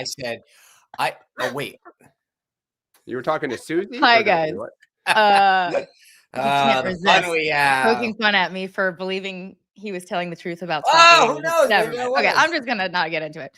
said, wait. You were talking to Susie? Hi, guys. He can't resist poking fun at me for believing he was telling the truth about something. Who knows? Okay, I'm just gonna not get into it.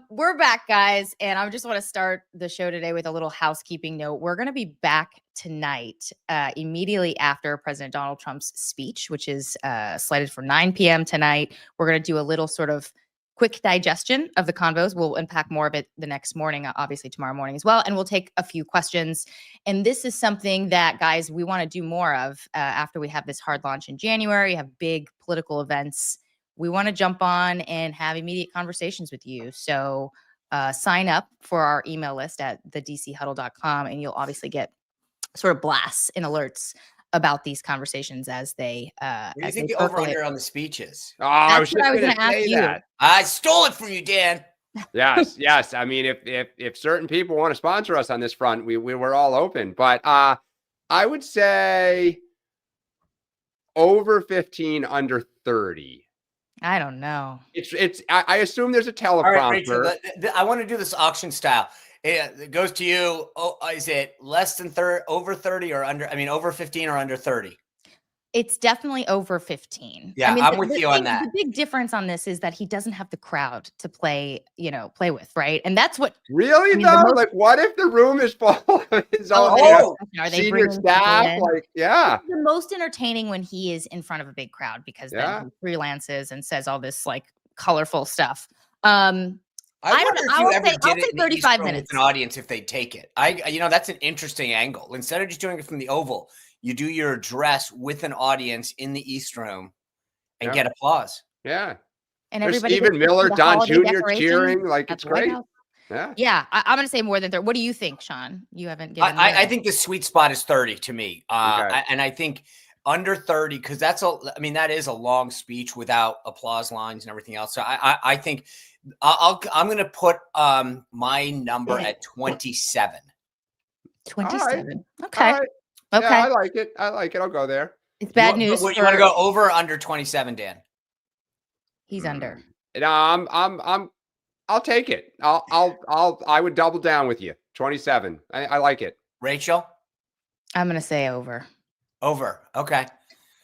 We're back, guys, and I just want to start the show today with a little housekeeping note. We're gonna be back tonight, immediately after President Donald Trump's speech, which is slated for 9 p.m. tonight. We're gonna do a little sort of quick digestion of the convos. We'll unpack more of it the next morning, obviously tomorrow morning as well. And we'll take a few questions. And this is something that, guys, we want to do more of after we have this hard launch in January, have big political events. We want to jump on and have immediate conversations with you. So sign up for our email list at thedchuddle.com, and you'll obviously get sort of blasts and alerts about these conversations as they what do you think the over-under on the speeches? I was going to ask you that. I stole it from you, Dan. Yes. I mean, if certain people want to sponsor us on this front, we're all open. But I would say over 15, under 30. I don't know. I assume there's a teleprompter. All right, Rachel, I want to do this auction style. It goes to you. Oh, is it less than 30, over 30 or under? I mean, over 15 or under 30? It's definitely over 15. Yeah, I'm with you on that. The big difference on this is that he doesn't have the crowd to play with, right? And that's what really though. Like, what if the room is full of his own senior staff? Like, yeah, it's the most entertaining when he is in front of a big crowd because then he freelances and says all this like colorful stuff. I wonder if you ever did it in 35 minutes with an audience if they take it. That's an interesting angle. Instead of just doing it from the Oval, you do your address with an audience in the East Room and get applause. Yeah. And everybody Stephen Miller, Don Jr. cheering. Like, it's great. Yeah. I'm going to say more than 30. What do you think, Sean? You haven't given I think the sweet spot is 30 to me. And I think under 30, because that is a long speech without applause lines and everything else. So I think I'm going to put my number at 27. 27. Right. Okay. Right. Okay. Yeah, I like it. I'll go there. It's bad news. You want to go over or under 27, Dan? He's under. I'll take it. I would double down with you. 27. I like it. Rachel? I'm going to say over. Over. Okay.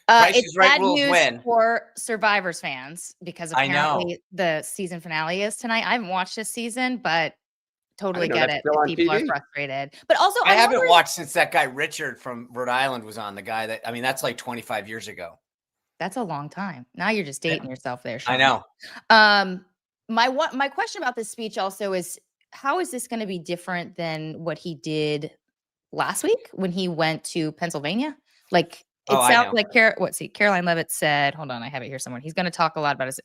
It's bad news for Survivors fans because apparently the season finale is tonight. I haven't watched this season, but totally get it. People are frustrated. But also, I haven't watched since that guy Richard from Rhode Island was on. The guy that's like 25 years ago. That's a long time. Now you're just dating yourself there, Sean. I know. My question about this speech also is, how is this going to be different than what he did last week when he went to Pennsylvania? Like, it sounds like Caroline Levitt said, hold on, I have it here somewhere. He's going to talk a lot about his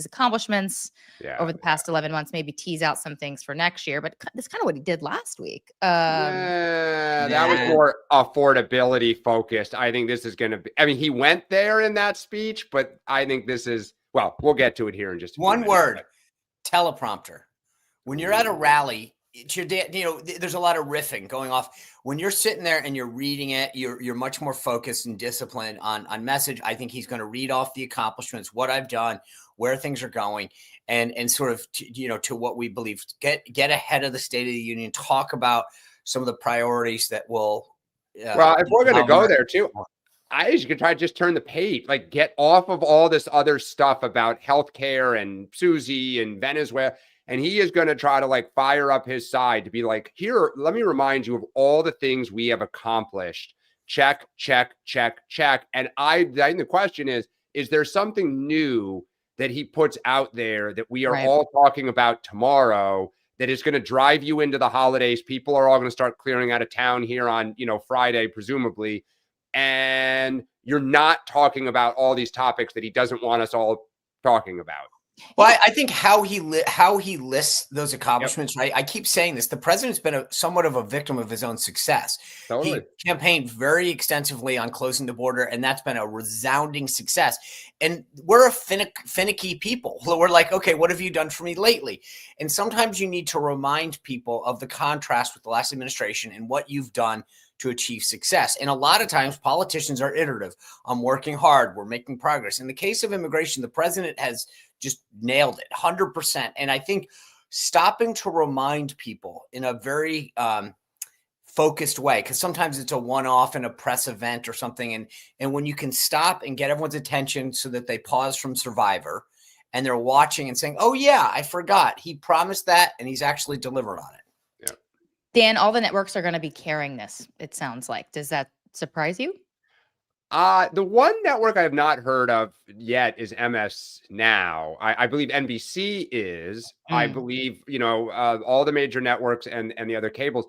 accomplishments over the past 11 months, maybe tease out some things for next year. But that's kind of what he did last week. That was more affordability focused. I think this is going to be, he went there in that speech, but I think this is, well, we'll get to it here in just a few minutes. One word, teleprompter. When you're at a rally, it's your day, there's a lot of riffing going off. When you're sitting there and you're reading it, you're much more focused and disciplined on message. I think he's going to read off the accomplishments, what I've done, where things are going, and sort of to what we believe. Get ahead of the State of the Union. Talk about some of the priorities that will. Well, if we're going to go there too, you could try to just turn the page, like get off of all this other stuff about healthcare and Susie and Venezuela. And he is going to try to like fire up his side to be like, here, let me remind you of all the things we have accomplished. Check, check, check, check. And I think the question is there something new that he puts out there that we are all talking about tomorrow that is going to drive you into the holidays? People are all going to start clearing out of town here on, Friday, presumably. And you're not talking about all these topics that he doesn't want us all talking about. Well, I think how he lists those accomplishments, right? I keep saying this. The president's been somewhat of a victim of his own success. Totally. He campaigned very extensively on closing the border, and that's been a resounding success. And we're a finicky people. We're like, okay, what have you done for me lately? And sometimes you need to remind people of the contrast with the last administration and what you've done to achieve success. And a lot of times politicians are iterative. I'm working hard. We're making progress. In the case of immigration, the president has just nailed it 100%. And I think stopping to remind people in a very focused way, because sometimes it's a one-off in a press event or something, and when you can stop and get everyone's attention so that they pause from Survivor and they're watching and saying, oh yeah, I forgot, he promised that and he's actually delivered on it. Yeah. Dan, all the networks are going to be carrying this, it sounds like. Does that surprise you? The one network I have not heard of yet is MS Now. I believe NBC is. I believe, all the major networks and the other cables.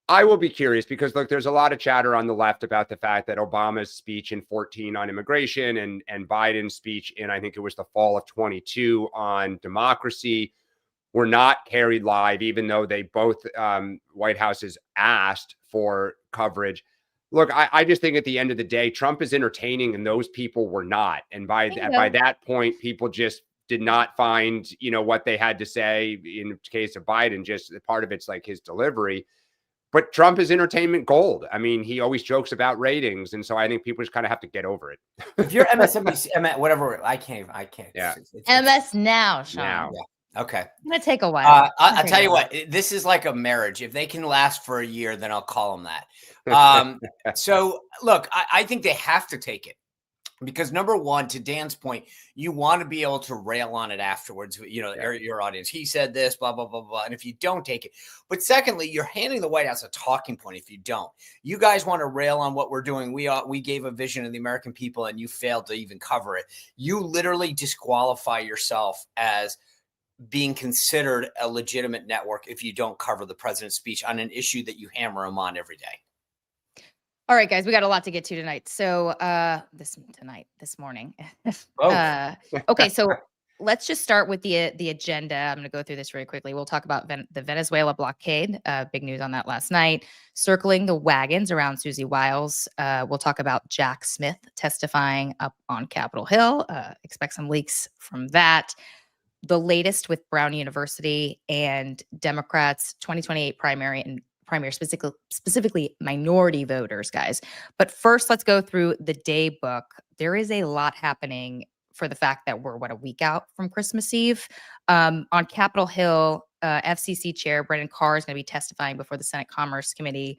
I will be curious because, look, there's a lot of chatter on the left about the fact that Obama's speech in 2014 on immigration and Biden's speech in, I think it was the fall of 2022 on democracy, were not carried live, even though they both White Houses asked for coverage. Look, I just think at the end of the day, Trump is entertaining and those people were not. And by that point, people just did not find, what they had to say in the case of Biden. Just part of it's like his delivery. But Trump is entertainment gold. I mean, he always jokes about ratings. And so I think people just kind of have to get over it. If you're MSNBC, whatever, I can't. Yeah. MS Now, Sean. Now. Yeah. Okay. It's going to take a while. I'll tell you what, this is like a marriage. If they can last for a year, then I'll call them that. So look, I think they have to take it. Because number one, to Dan's point, you want to be able to rail on it afterwards, your audience. He said this, blah, blah, blah, blah. And if you don't take it. But secondly, you're handing the White House a talking point if you don't. You guys want to rail on what we're doing. We gave a vision of the American people and you failed to even cover it. You literally disqualify yourself as being considered a legitimate network if you don't cover the president's speech on an issue that you hammer him on every day. All right, guys, we got a lot to get to tonight. So this morning. Okay, so let's just start with the agenda. I'm going to go through this really quickly. We'll talk about the Venezuela blockade. Big news on that last night. Circling the wagons around Susie Wiles. We'll talk about Jack Smith testifying up on Capitol Hill. Expect some leaks from that. The latest with Brown University and Democrats' 2028 primary specifically minority voters, guys. But first, let's go through the day book. There is a lot happening for the fact that we're, a week out from Christmas Eve. On Capitol Hill, FCC Chair Brendan Carr is going to be testifying before the Senate Commerce Committee.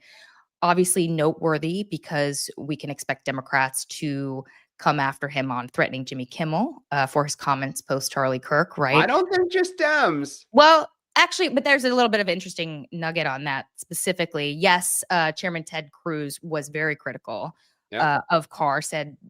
Obviously noteworthy because we can expect Democrats to come after him on threatening Jimmy Kimmel for his comments post Charlie Kirk, right? I don't think just Dems. Well, actually, but there's a little bit of interesting nugget on that specifically. Yes, Chairman Ted Cruz was very critical of Carr,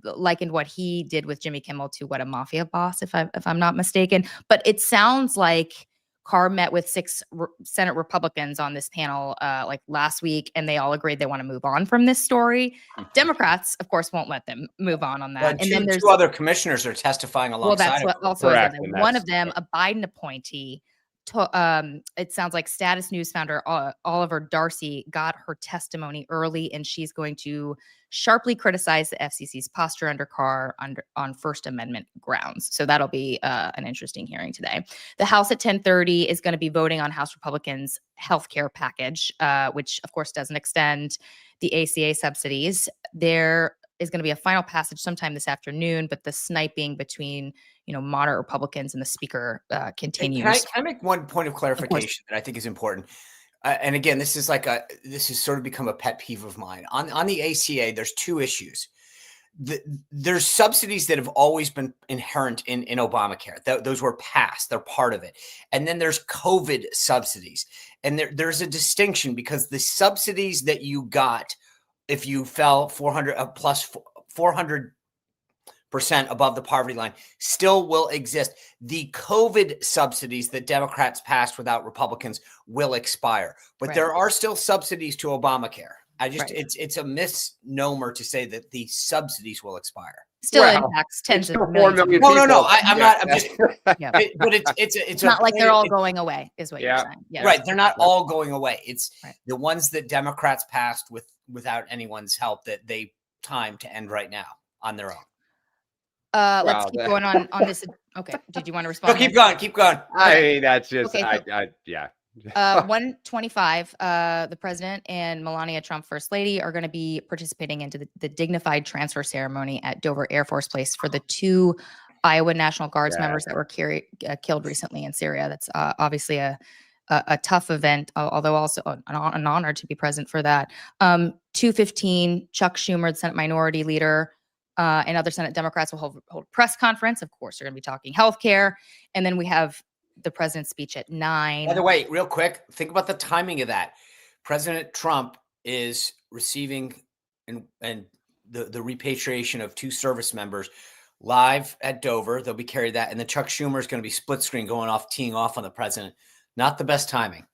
likened what he did with Jimmy Kimmel to what a mafia boss, if I'm not mistaken. But it sounds like Carr met with 6 Senate Republicans on this panel like last week, and they all agreed they want to move on from this story. Democrats, of course, won't let them move on that. And then there's 2 other commissioners are testifying alongside. Well, that's also one of them, a Biden appointee. It sounds like Status News founder Oliver Darcy got her testimony early, and she's going to sharply criticize the FCC's posture under Carr on First Amendment grounds. So that'll be an interesting hearing today. The House at 10:30 is going to be voting on House Republicans' healthcare package, which of course doesn't extend the ACA subsidies. There is going to be a final passage sometime this afternoon, but the sniping between moderate Republicans and the speaker continues. Can I make one point of clarification that I think is important? And again, this has sort of become a pet peeve of mine. On the ACA, there's 2 issues. There's subsidies that have always been inherent in Obamacare. Those were passed. They're part of it. And then there's COVID subsidies. And there's a distinction because the subsidies that you got if you fell 400% above the poverty line still will exist. The COVID subsidies that Democrats passed without Republicans will expire, but there are still subsidies to Obamacare. It's a misnomer to say that the subsidies will expire. Still impacts tens of millions. No. I'm not. I'm just. But it's not like they're all going away, is what you're saying. Yeah, right. They're not all going away. It's the ones that Democrats passed without anyone's help that they time to end right now on their own. Let's keep going on this. Okay. Did you want to respond? No, keep going. I mean, that's just, okay, yeah. 125, the president and Melania Trump, First Lady, are going to be participating into the dignified transfer ceremony at Dover Air Force Place for the 2 Iowa National Guards Yeah. members that were killed recently in Syria. That's obviously a tough event, although also an honor to be present for that. 2:15, Chuck Schumer, the Senate Minority Leader, and other Senate Democrats will hold a press conference. Of course, they're going to be talking healthcare. And then we have the president's speech at 9. By the way, real quick, think about the timing of that. President Trump is receiving and the repatriation of 2 service members live at Dover. They'll be carried that. And then Chuck Schumer is going to be split screen teeing off on the president. Not the best timing.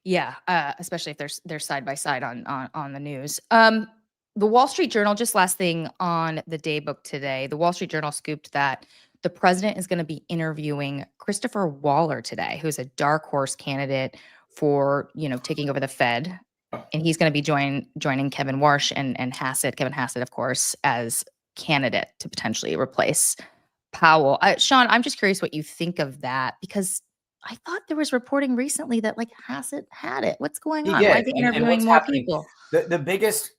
Yeah, especially if they're side by side on the news. The Wall Street Journal, just last thing on the day book today, the Wall Street Journal scooped that the president is going to be interviewing Christopher Waller today, who's a dark horse candidate for, taking over the Fed. And he's going to be joining Kevin Warsh and Kevin Hassett, of course, as candidate to potentially replace Powell. Sean, I'm just curious what you think of that, because I thought there was reporting recently that Hassett had it. What's going on? Why are they interviewing more people? The biggest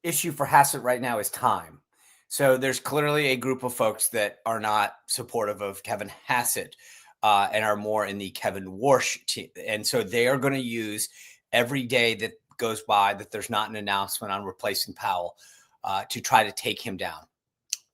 issue for Hassett right now is time. So there's clearly a group of folks that are not supportive of Kevin Hassett and are more in the Kevin Warsh team. And so they are going to use every day that goes by that there's not an announcement on replacing Powell to try to take him down.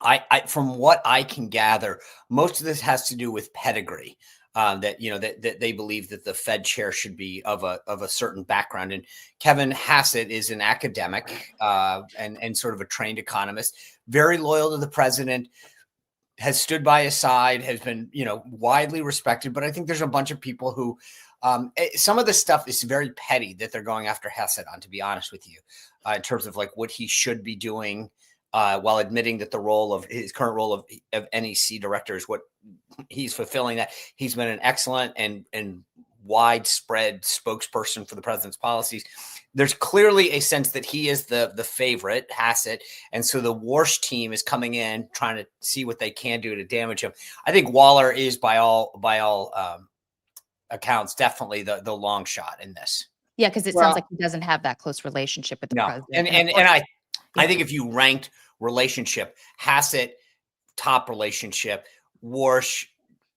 I from what I can gather, most of this has to do with pedigree. That they believe that the Fed chair should be of a certain background. And Kevin Hassett is an academic and sort of a trained economist, very loyal to the president, has stood by his side, has been, widely respected. But I think there's a bunch of people who some of the stuff is very petty that they're going after Hassett on, to be honest with you, in terms of what he should be doing. While admitting that his current role of NEC director is what he's fulfilling, that he's been an excellent and widespread spokesperson for the president's policies. There's clearly a sense that he is the favorite, Hassett, and so the Warsh team is coming in trying to see what they can do to damage him. I think Waller is by all accounts definitely the long shot in this. Yeah, because it sounds like he doesn't have that close relationship with the president. And I think if you ranked relationship, Hassett, top relationship, Warsh,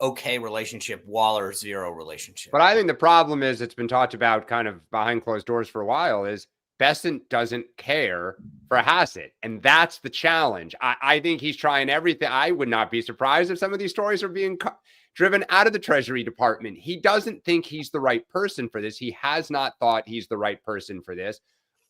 okay relationship, Waller, zero relationship. But I think the problem is, it's been talked about kind of behind closed doors for a while, is Bessent doesn't care for Hassett. And that's the challenge. I think he's trying everything. I would not be surprised if some of these stories are being driven out of the Treasury Department. He doesn't think he's the right person for this. He has not thought he's the right person for this.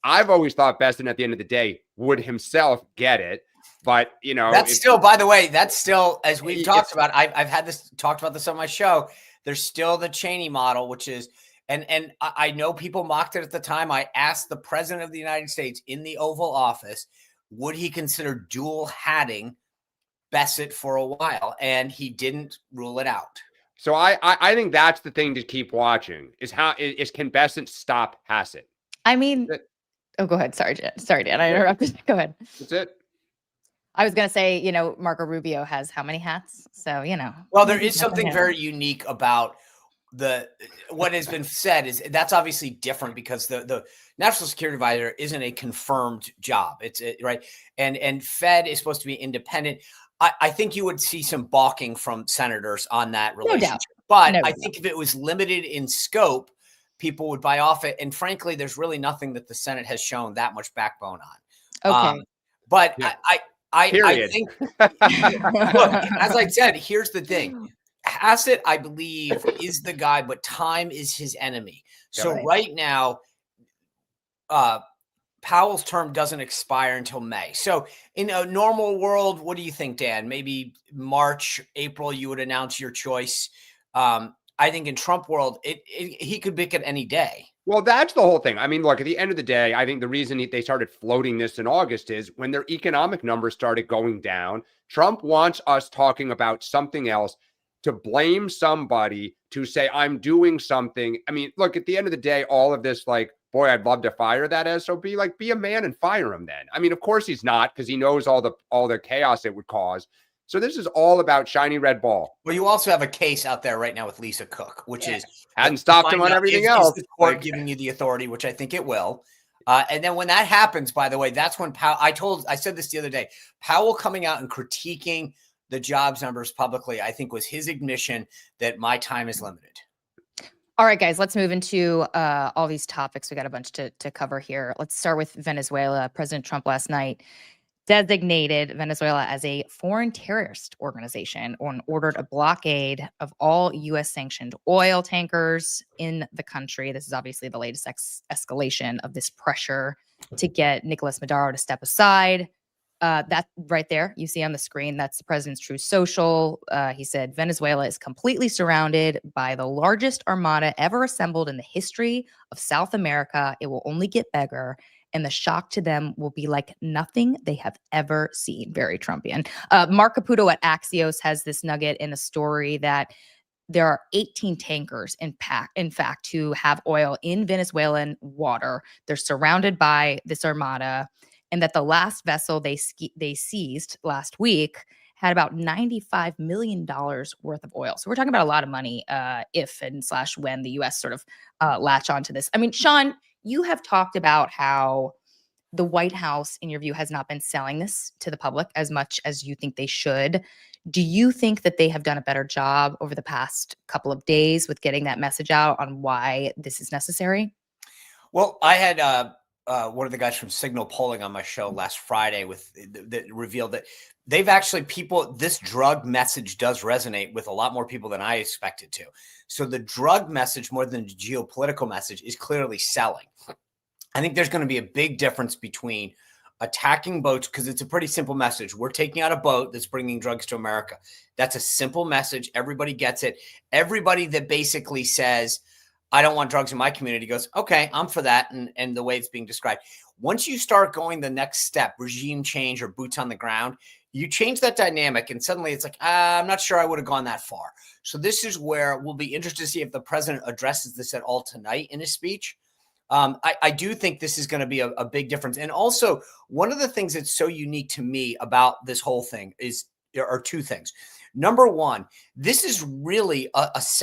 I've always thought Bessent at the end of the day would himself get it. But, that's still, by the way, as we've talked about, I've talked about this on my show. There's still the Cheney model, which is, and I know people mocked it at the time. I asked the president of the United States in the Oval Office, would he consider dual hatting Bessent for a while? And he didn't rule it out. So I think that's the thing to keep watching is can Bessent stop Hassett? I mean, go ahead. Sorry, Dan. I interrupted. Go ahead. That's it. I was going to say, Marco Rubio has how many hats? So, Well, there is something very unique about what has been said is that's obviously different because the national security advisor isn't a confirmed job. It's right. And Fed is supposed to be independent. I think you would see some balking from senators on that relationship. No doubt. But I think if it was limited in scope, people would buy off it. And frankly, there's really nothing that the Senate has shown that much backbone on. Okay. But yeah. I think, look, as I said, here's the thing. Hassett, I believe, is the guy, but time is his enemy. So right now, Powell's term doesn't expire until May. So in a normal world, what do you think, Dan? Maybe March, April, you would announce your choice. I think in Trump world, he could pick it any day. Well, that's the whole thing. I mean, look, at the end of the day, I think the reason they started floating this in August is when their economic numbers started going down. Trump wants us talking about something else, to blame somebody, to say, I'm doing something. I mean, look, at the end of the day, all of this, boy, I'd love to fire that SOB. Be a man and fire him then. I mean, of course he's not, because he knows all the chaos it would cause. So this is all about shiny red ball. Well, you also have a case out there right now with Lisa Cook, which is hadn't stopped him on everything else. Is the court giving you the authority, which I think it will. And then when that happens, by the way, that's when Powell. I said this the other day. Powell coming out and critiquing the jobs numbers publicly, I think was his admission that my time is limited. All right, guys, let's move into all these topics. We got a bunch to cover here. Let's start with Venezuela. President Trump last night designated Venezuela as a foreign terrorist organization and ordered a blockade of all U.S. sanctioned oil tankers in the country. This is obviously the latest escalation of this pressure to get Nicolas Maduro to step aside. That right there, you see on the screen, that's the president's Truth Social. He said, Venezuela is completely surrounded by the largest armada ever assembled in the history of South America. It will only get bigger, and the shock to them will be like nothing they have ever seen. Very Trumpian. Mark Caputo at Axios has this nugget in a story that there are 18 tankers in fact, who have oil in Venezuelan water. They're surrounded by this armada, and that the last vessel they seized last week had about $95 million worth of oil. So we're talking about a lot of money if and / when the U.S. sort of latch onto this. I mean, Sean, you have talked about how the White House, in your view, has not been selling this to the public as much as you think they should. Do you think that they have done a better job over the past couple of days with getting that message out on why this is necessary? Well, I had one of the guys from Signal Polling on my show last Friday that revealed that they've actually this drug message does resonate with a lot more people than I expected to. So the drug message, more than the geopolitical message, is clearly selling. I think there's going to be a big difference between attacking boats, because it's a pretty simple message. We're taking out a boat that's bringing drugs to America. That's a simple message. Everybody gets it. Everybody that basically says, I don't want drugs in my community, goes, okay, I'm for that. And the way it's being described. Once you start going the next step, regime change or boots on the ground, you change that dynamic, and suddenly it's like, I'm not sure I would have gone that far. So this is where we'll be interested to see if the president addresses this at all tonight in his speech. I do think this is going to be a big difference. And also, one of the things that's so unique to me about this whole thing is there are two things. Number one, this is really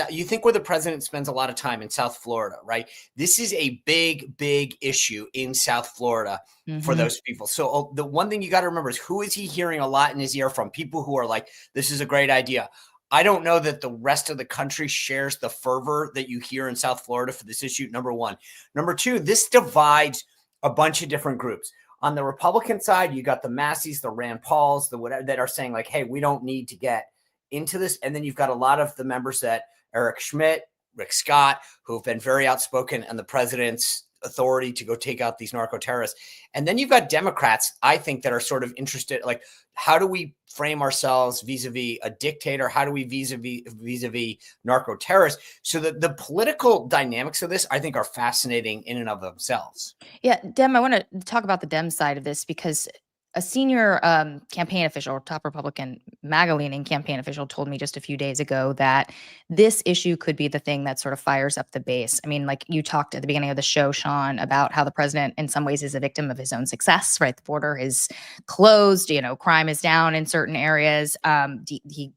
you think where the president spends a lot of time in South Florida, right? This is a big, big issue in South Florida for those people. So the one thing you got to remember is, who is he hearing a lot in his ear from? People who are like, this is a great idea. I don't know that the rest of the country shares the fervor that you hear in South Florida for this issue, number one. Number two, this divides a bunch of different groups. On the Republican side, you got the Masseys, the Rand Pauls, the whatever, that are saying like, hey, we don't need to get into this. And then you've got a lot of the members that Eric Schmidt, Rick Scott, who have been very outspoken on the president's authority to go take out these narco terrorists. And then you've got Democrats, I think, that are sort of interested, like, how do we frame ourselves vis-a-vis a dictator? How do we vis-a-vis narco terrorists? So the political dynamics of this, I think, are fascinating in and of themselves. Yeah, Dem, I want to talk about the Dem side of this, because a senior campaign official, top Republican MAGA-leaning campaign official, told me just a few days ago that this issue could be the thing that sort of fires up the base. I mean, like you talked at the beginning of the show, Sean, about how the president in some ways is a victim of his own success, right? The border is closed, crime is down in certain areas. He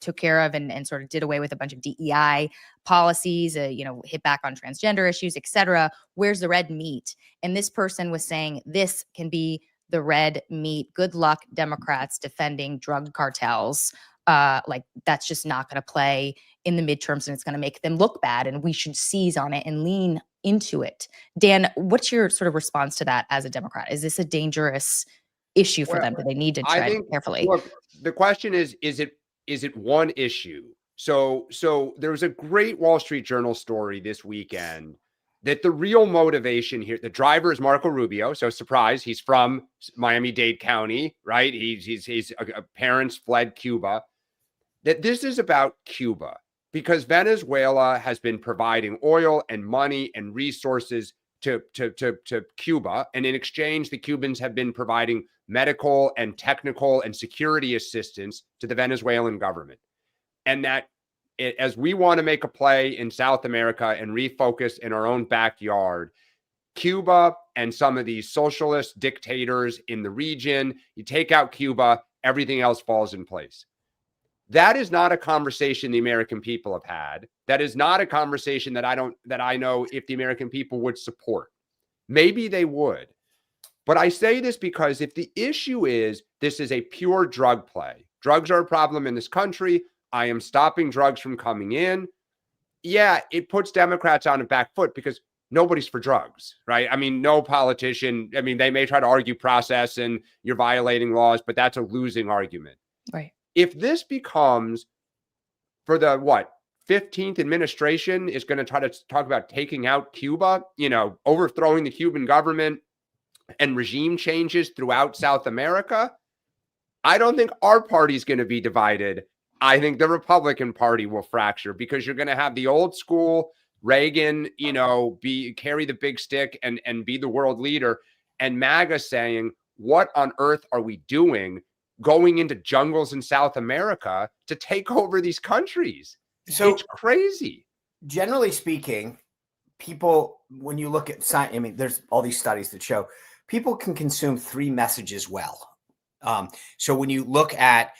took care of and sort of did away with a bunch of DEI policies, hit back on transgender issues, et cetera. Where's the red meat? And this person was saying this can be the red meat. Good luck, Democrats, defending drug cartels. Like, that's just not going to play in the midterms, and it's going to make them look bad, and we should seize on it and lean into it. Dan, what's your sort of response to that as a Democrat? Is this a dangerous issue for them? Do they need to tread carefully? Look, the question is it one issue? So there was a great Wall Street Journal story this weekend that the real motivation here, the driver is Marco Rubio. So surprise, he's from Miami-Dade County, right? His parents fled Cuba. That this is about Cuba, because Venezuela has been providing oil and money and resources to Cuba. And in exchange, the Cubans have been providing medical and technical and security assistance to the Venezuelan government. And that as we want to make a play in South America and refocus in our own backyard, Cuba and some of these socialist dictators in the region, you take out Cuba, everything else falls in place. That is not a conversation the American people have had. That is not a conversation that I know if the American people would support. Maybe they would. But I say this because if the issue is this is a pure drug play, drugs are a problem in this country. I am stopping drugs from coming in. Yeah, it puts Democrats on a back foot because nobody's for drugs, right? I mean, no politician, I mean, they may try to argue process and you're violating laws, but that's a losing argument. Right. If this becomes for the 15th administration is going to try to talk about taking out Cuba, overthrowing the Cuban government and regime changes throughout South America, I don't think our party is going to be divided. I think the Republican Party will fracture because you're going to have the old school Reagan, carry the big stick and be the world leader, and MAGA saying, what on earth are we doing going into jungles in South America to take over these countries? So it's crazy. Generally speaking, people, when you look at science, I mean, there's all these studies that show people can consume 3 messages well. So when you look at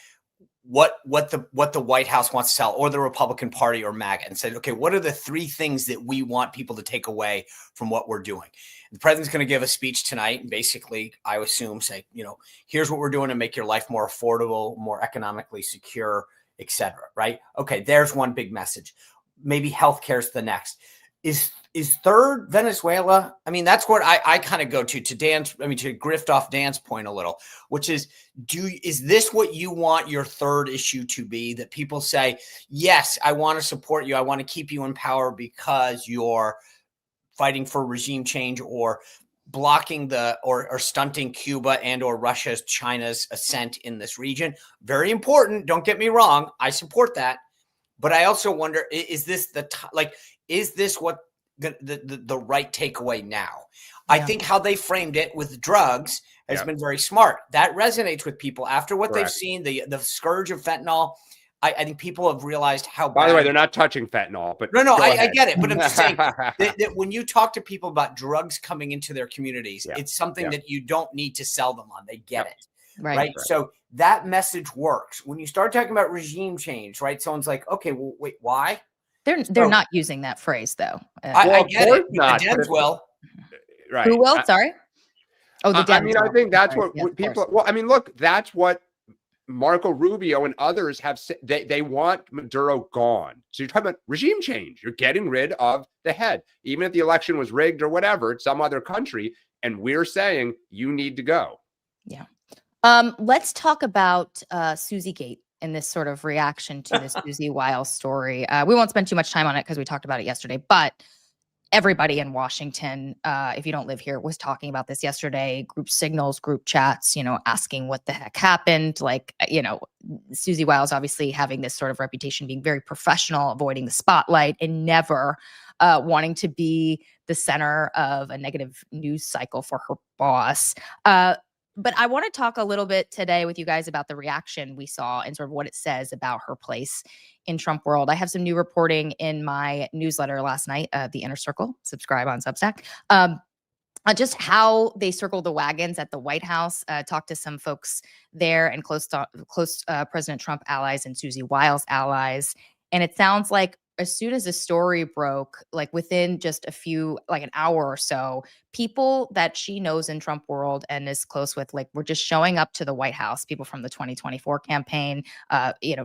what the White House wants to sell, or the Republican Party or MAGA, and say, okay, what are the 3 things that we want people to take away from what we're doing? The president's going to give a speech tonight, and basically, I assume, say, here's what we're doing to make your life more affordable, more economically secure, etc. Right? Okay, there's one big message. Maybe healthcare is the next. Is third Venezuela? I mean, that's what I kind of go to Dan's, to grift off Dan's point a little, which is, is this what you want your third issue to be? That people say, yes, I want to support you. I want to keep you in power because you're fighting for regime change or blocking or stunting Cuba and or China's ascent in this region. Very important. Don't get me wrong. I support that. But I also wonder, is this is this what the right takeaway now? Yeah. I think how they framed it with drugs has been very smart. That resonates with people after what they've seen, the scourge of fentanyl. I think people have realized how bad. By the way, they're not touching fentanyl, but no, I get it. But I'm just saying that when you talk to people about drugs coming into their communities, it's something that you don't need to sell them on. They get it. Right. So that message works. When you start talking about regime change, right? Someone's like, okay, well, wait, why? They're not using that phrase though. I get it. Not, the Dems will. Right. Who will? Sorry. Oh, the Dems. I think that's what people. Well, look, that's what Marco Rubio and others have said. They want Maduro gone. So you're talking about regime change. You're getting rid of the head, even if the election was rigged or whatever. It's some other country, and we're saying you need to go. Yeah. Let's talk about Susie Gate and this sort of reaction to this Susie Wiles story. We won't spend too much time on it because we talked about it yesterday, but everybody in Washington, if you don't live here, was talking about this yesterday. Group signals, group chats, asking what the heck happened. Susie Wiles obviously having this sort of reputation, being very professional, avoiding the spotlight, and never wanting to be the center of a negative news cycle for her boss. But I want to talk a little bit today with you guys about the reaction we saw and sort of what it says about her place in Trump world. I have some new reporting in my newsletter last night, The Inner Circle. Subscribe on Substack. Just how they circled the wagons at the White House. Talked to some folks there and close President Trump allies and Susie Wiles allies. And it sounds like as soon as the story broke, within just an hour or so, people that she knows in Trump world and is close with, were just showing up to the White House, people from the 2024 campaign,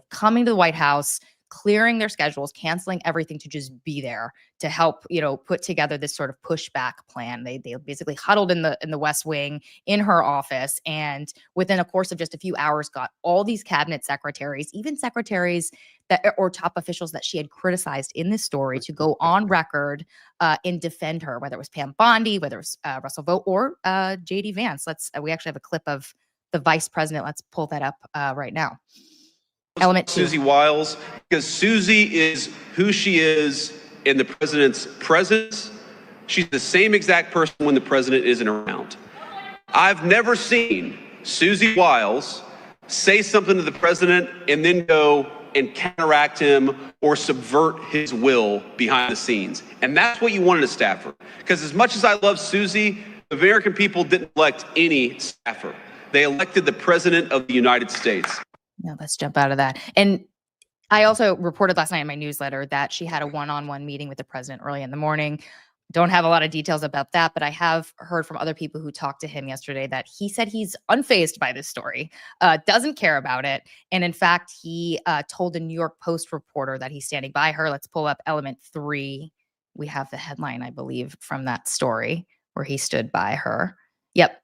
coming to the White House, clearing their schedules, canceling everything to just be there to help, put together this sort of pushback plan. They basically huddled in the West Wing in her office, and within a course of just a few hours got all these cabinet secretaries, even secretaries or top officials that she had criticized in this story, to go on record and defend her, whether it was Pam Bondi, whether it was Russell Vought, or JD Vance. We actually have a clip of the vice president. Let's pull that up right now. Element 2. Susie Wiles, because Susie is who she is in the president's presence. She's the same exact person when the president isn't around. I've never seen Susie Wiles say something to the president and then go and counteract him or subvert his will behind the scenes. And that's what you wanted a staffer. Because as much as I love Susie, the American people didn't elect any staffer. They elected the president of the United States. No, let's jump out of that. And I also reported last night in my newsletter that she had a one-on-one meeting with the president early in the morning. Don't have a lot of details about that, but I have heard from other people who talked to him yesterday that he said he's unfazed by this story, doesn't care about it. And in fact, he told a New York Post reporter that he's standing by her. Let's pull up element 3. We have the headline, I believe, from that story where he stood by her. Yep.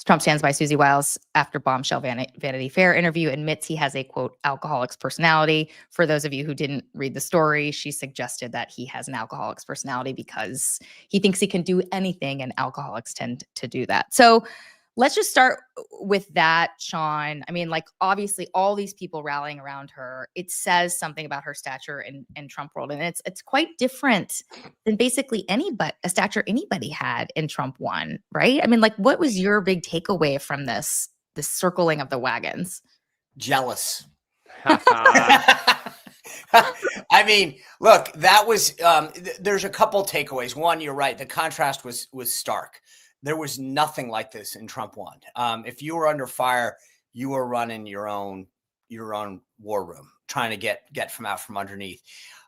Trump stands by Susie Wiles after bombshell Vanity Fair interview, admits he has a, quote, alcoholic's personality. For those of you who didn't read the story, she suggested that he has an alcoholic's personality because he thinks he can do anything, and alcoholics tend to do that. So let's just start with that, Sean. I mean, like, obviously, all these people rallying around her, it says something about her stature in Trump world. And it's quite different than basically a stature anybody had in Trump 1, right? I mean, like, what was your big takeaway from this circling of the wagons? Jealous. I mean, look, that was, there's a couple takeaways. One, you're right. The contrast was stark. There was nothing like this in Trump 1. If you were under fire, you were running your own war room, trying to get from out from underneath.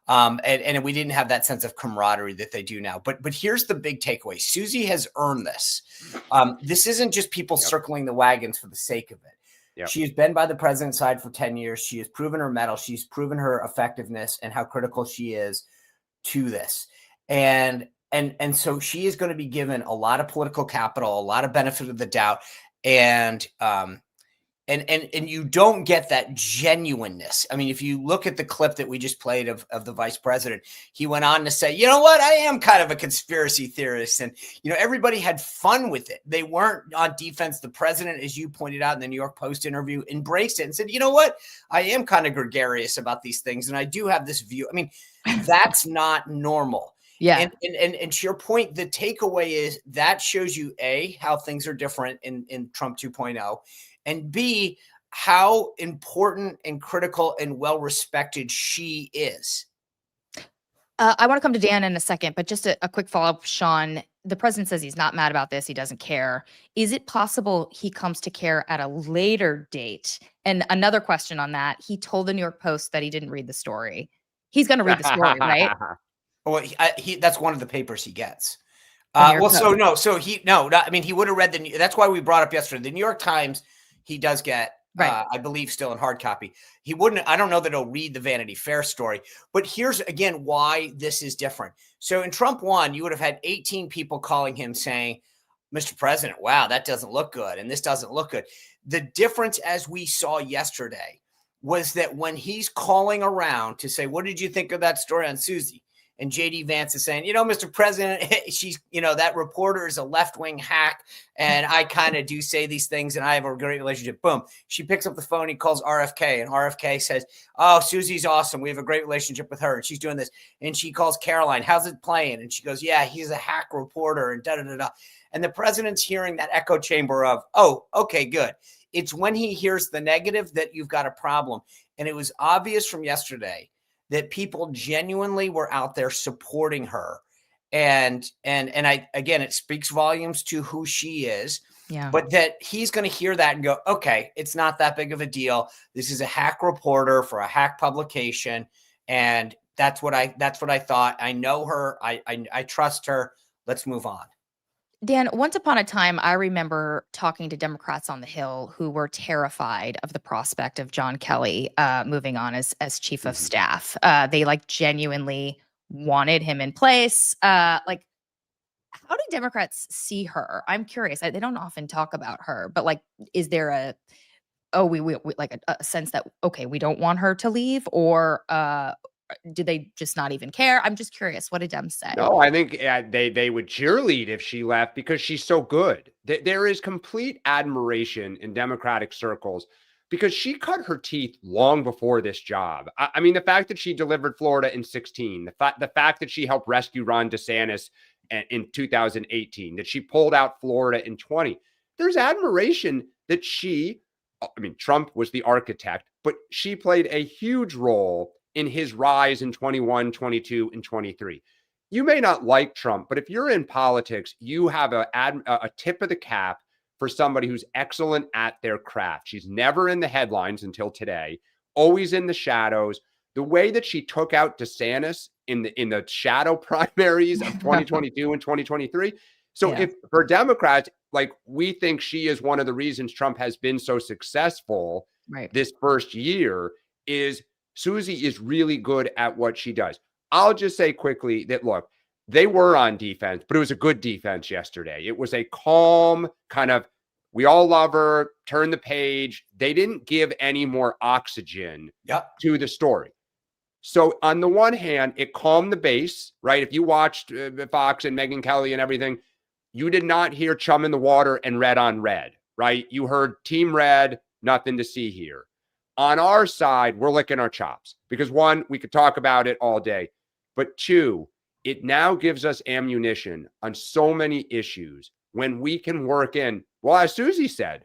And we didn't have that sense of camaraderie that they do now. But here's the big takeaway. Susie has earned this. This isn't just people circling the wagons for the sake of it. Yep. She has been by the president's side for 10 years. She has proven her mettle. She's proven her effectiveness and how critical she is to this. And so she is going to be given a lot of political capital, a lot of benefit of the doubt. And you don't get that genuineness. I mean, if you look at the clip that we just played of the vice president, he went on to say, you know what, I am kind of a conspiracy theorist. And, everybody had fun with it. They weren't on defense. The president, as you pointed out in the New York Post interview, embraced it and said, you know what, I am kind of gregarious about these things. And I do have this view. I mean, that's not normal. Yeah. And to your point, the takeaway is that shows you, A, how things are different in Trump 2.0, and B, how important and critical and well-respected she is. I want to come to Dan in a second, but just a quick follow-up, Sean. The president says he's not mad about this. He doesn't care. Is it possible he comes to care at a later date? And another question on that, he told the New York Post that he didn't read the story. He's going to read the story, right? Well, that's one of the papers he gets. He would have read that's why we brought up yesterday, the New York Times, he does get, right. I believe still in hard copy. He wouldn't, I don't know that he'll read the Vanity Fair story, but here's again, why this is different. So in Trump 1, you would have had 18 people calling him saying, Mr. President, wow, that doesn't look good. And this doesn't look good. The difference, as we saw yesterday, was that when he's calling around to say, what did you think of that story on Susie? And JD Vance is saying, Mr. President, she's, that reporter is a left-wing hack. And I kind of do say these things and I have a great relationship. Boom. She picks up the phone. He calls RFK and RFK says, oh, Susie's awesome. We have a great relationship with her. And she's doing this. And she calls Caroline. How's it playing? And she goes, yeah, he's a hack reporter and da-da-da-da. And the president's hearing that echo chamber of, oh, okay, good. It's when he hears the negative that you've got a problem. And it was obvious from yesterday that people genuinely were out there supporting her. And again, it speaks volumes to who she is, but that he's going to hear that and go, okay, it's not that big of a deal. This is a hack reporter for a hack publication. And that's what I thought. I know her. I trust her. Let's move on. Dan, once upon a time, I remember talking to Democrats on the Hill who were terrified of the prospect of John Kelly moving on as chief of staff. They genuinely wanted him in place. How do Democrats see her? I'm curious. They don't often talk about her, but is there we a sense that, okay, we don't want her to leave, or do they just not even care? I'm just curious. What did Dems say? No, I think they would cheerlead if she left because she's so good. There is complete admiration in Democratic circles because she cut her teeth long before this job. I mean, the fact that she delivered Florida in 2016, the fact that she helped rescue Ron DeSantis in 2018, that she pulled out Florida in 2020. There's admiration that Trump was the architect, but she played a huge role in his rise in 21, 22, and 23. You may not like Trump, but if you're in politics, you have a tip of the cap for somebody who's excellent at their craft. She's never in the headlines until today, always in the shadows, the way that she took out DeSantis in the shadow primaries of 2022 and 2023. So if for Democrats, like, we think she is one of the reasons Trump has been so successful this first year, is Susie is really good at what she does. I'll just say quickly that, look, they were on defense, but it was a good defense yesterday. It was a calm kind of, we all love her, turn the page. They didn't give any more oxygen to the story. So on the one hand, it calmed the base, right? If you watched Fox and Megyn Kelly and everything, you did not hear chum in the water and red on red, right? You heard team red, nothing to see here. On our side, we're licking our chops because, one, we could talk about it all day, but two, it now gives us ammunition on so many issues when we can work in, well, as Susie said,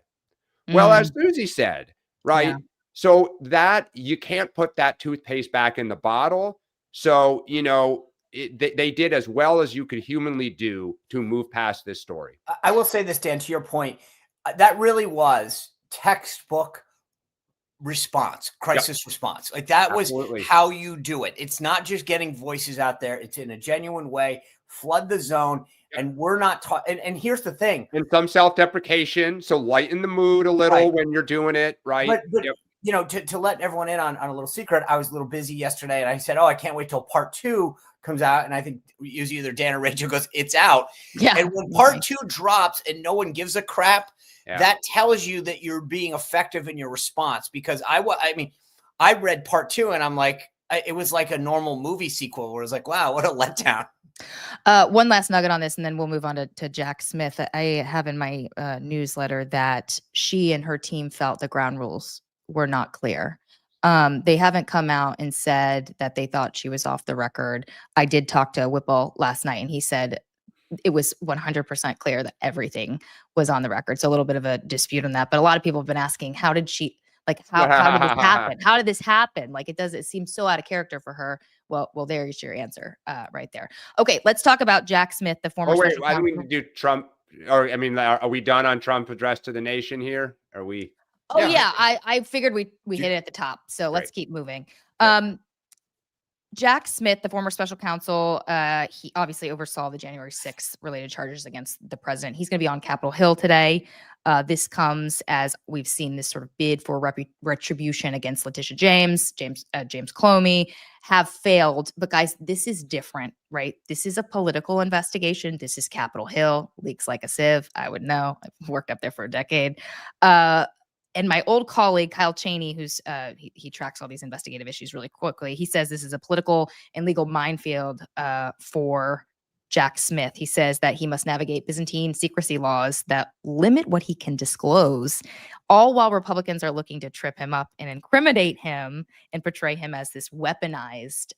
right? Yeah. So that you can't put that toothpaste back in the bottle. So, you know, they did as well as you could humanly do to move past this story. I will say this, Dan, to your point, that really was textbook response, crisis response. Like that was how you do it. It's not just getting voices out there. It's in a genuine way, flood the zone. And we're not taught. And here's the thing. And some self-deprecation. So lighten the mood a little when you're doing it, right? But you know, to let everyone in on a little secret, I was a little busy yesterday and I said, I can't wait till part 2 comes out. And I think it was either Dan or Rachel goes, it's out. Yeah. And when part 2 drops and no one gives a crap, that tells you that you're being effective in your response. Because I mean, I read part 2 and I'm like, it was like a normal movie sequel where it's like, wow, what a letdown. One last nugget on this, and then we'll move on to Jack Smith. I have in my newsletter that she and her team felt the ground rules were not clear. They haven't come out and said that they thought she was off the record. I did talk to Whipple last night, and he said it was 100% clear that everything was on the record. So a little bit of a dispute on that. But a lot of people have been asking, how did she, like, how did this happen? How did this happen? Like, it seems so out of character for her. Well, there's your answer right there. Okay, let's talk about Jack Smith, the former. Why do we do Trump? Or, I mean, are we done on Trump address to the nation here? Are we? Oh, yeah. I figured we hit it at the top. So let's keep moving. Jack Smith, the former special counsel, he obviously oversaw the January 6th related charges against the president. He's going to be on Capitol Hill today. This comes as we've seen this sort of bid for retribution against Letitia James Comey have failed. But guys, this is different, right? This is a political investigation. This is Capitol Hill, leaks like a sieve. I would know. I've worked up there for a decade. And my old colleague, Kyle Cheney, who's he tracks all these investigative issues really quickly. He says this is a political and legal minefield for Jack Smith. He says that he must navigate Byzantine secrecy laws that limit what he can disclose, all while Republicans are looking to trip him up and incriminate him and portray him as this weaponized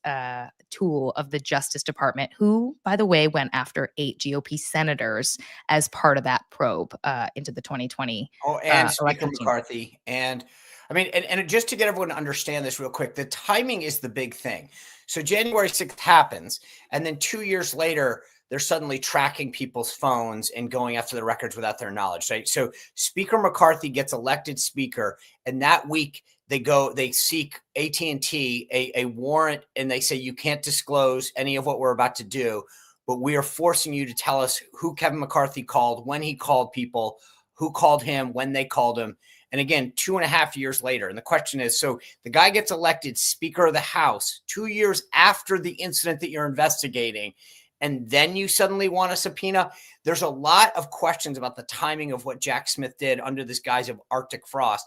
tool of the Justice Department, who, by the way, went after 8 GOP senators as part of that probe into the 2020. And Speaker McCarthy. And I mean, and just to get everyone to understand this real quick, the timing is the big thing. So January 6th happens, and then 2 years later, they're suddenly tracking people's phones and going after the records without their knowledge, right? So Speaker McCarthy gets elected speaker, and that week they seek AT&T a warrant, and they say, you can't disclose any of what we're about to do, but we are forcing you to tell us who Kevin McCarthy called, when he called people, who called him, when they called him. And again, 2.5 years later. And the question is, so the guy gets elected Speaker of the House 2 years after the incident that you're investigating, and then you suddenly want a subpoena. There's a lot of questions about the timing of what Jack Smith did under this guise of Arctic frost.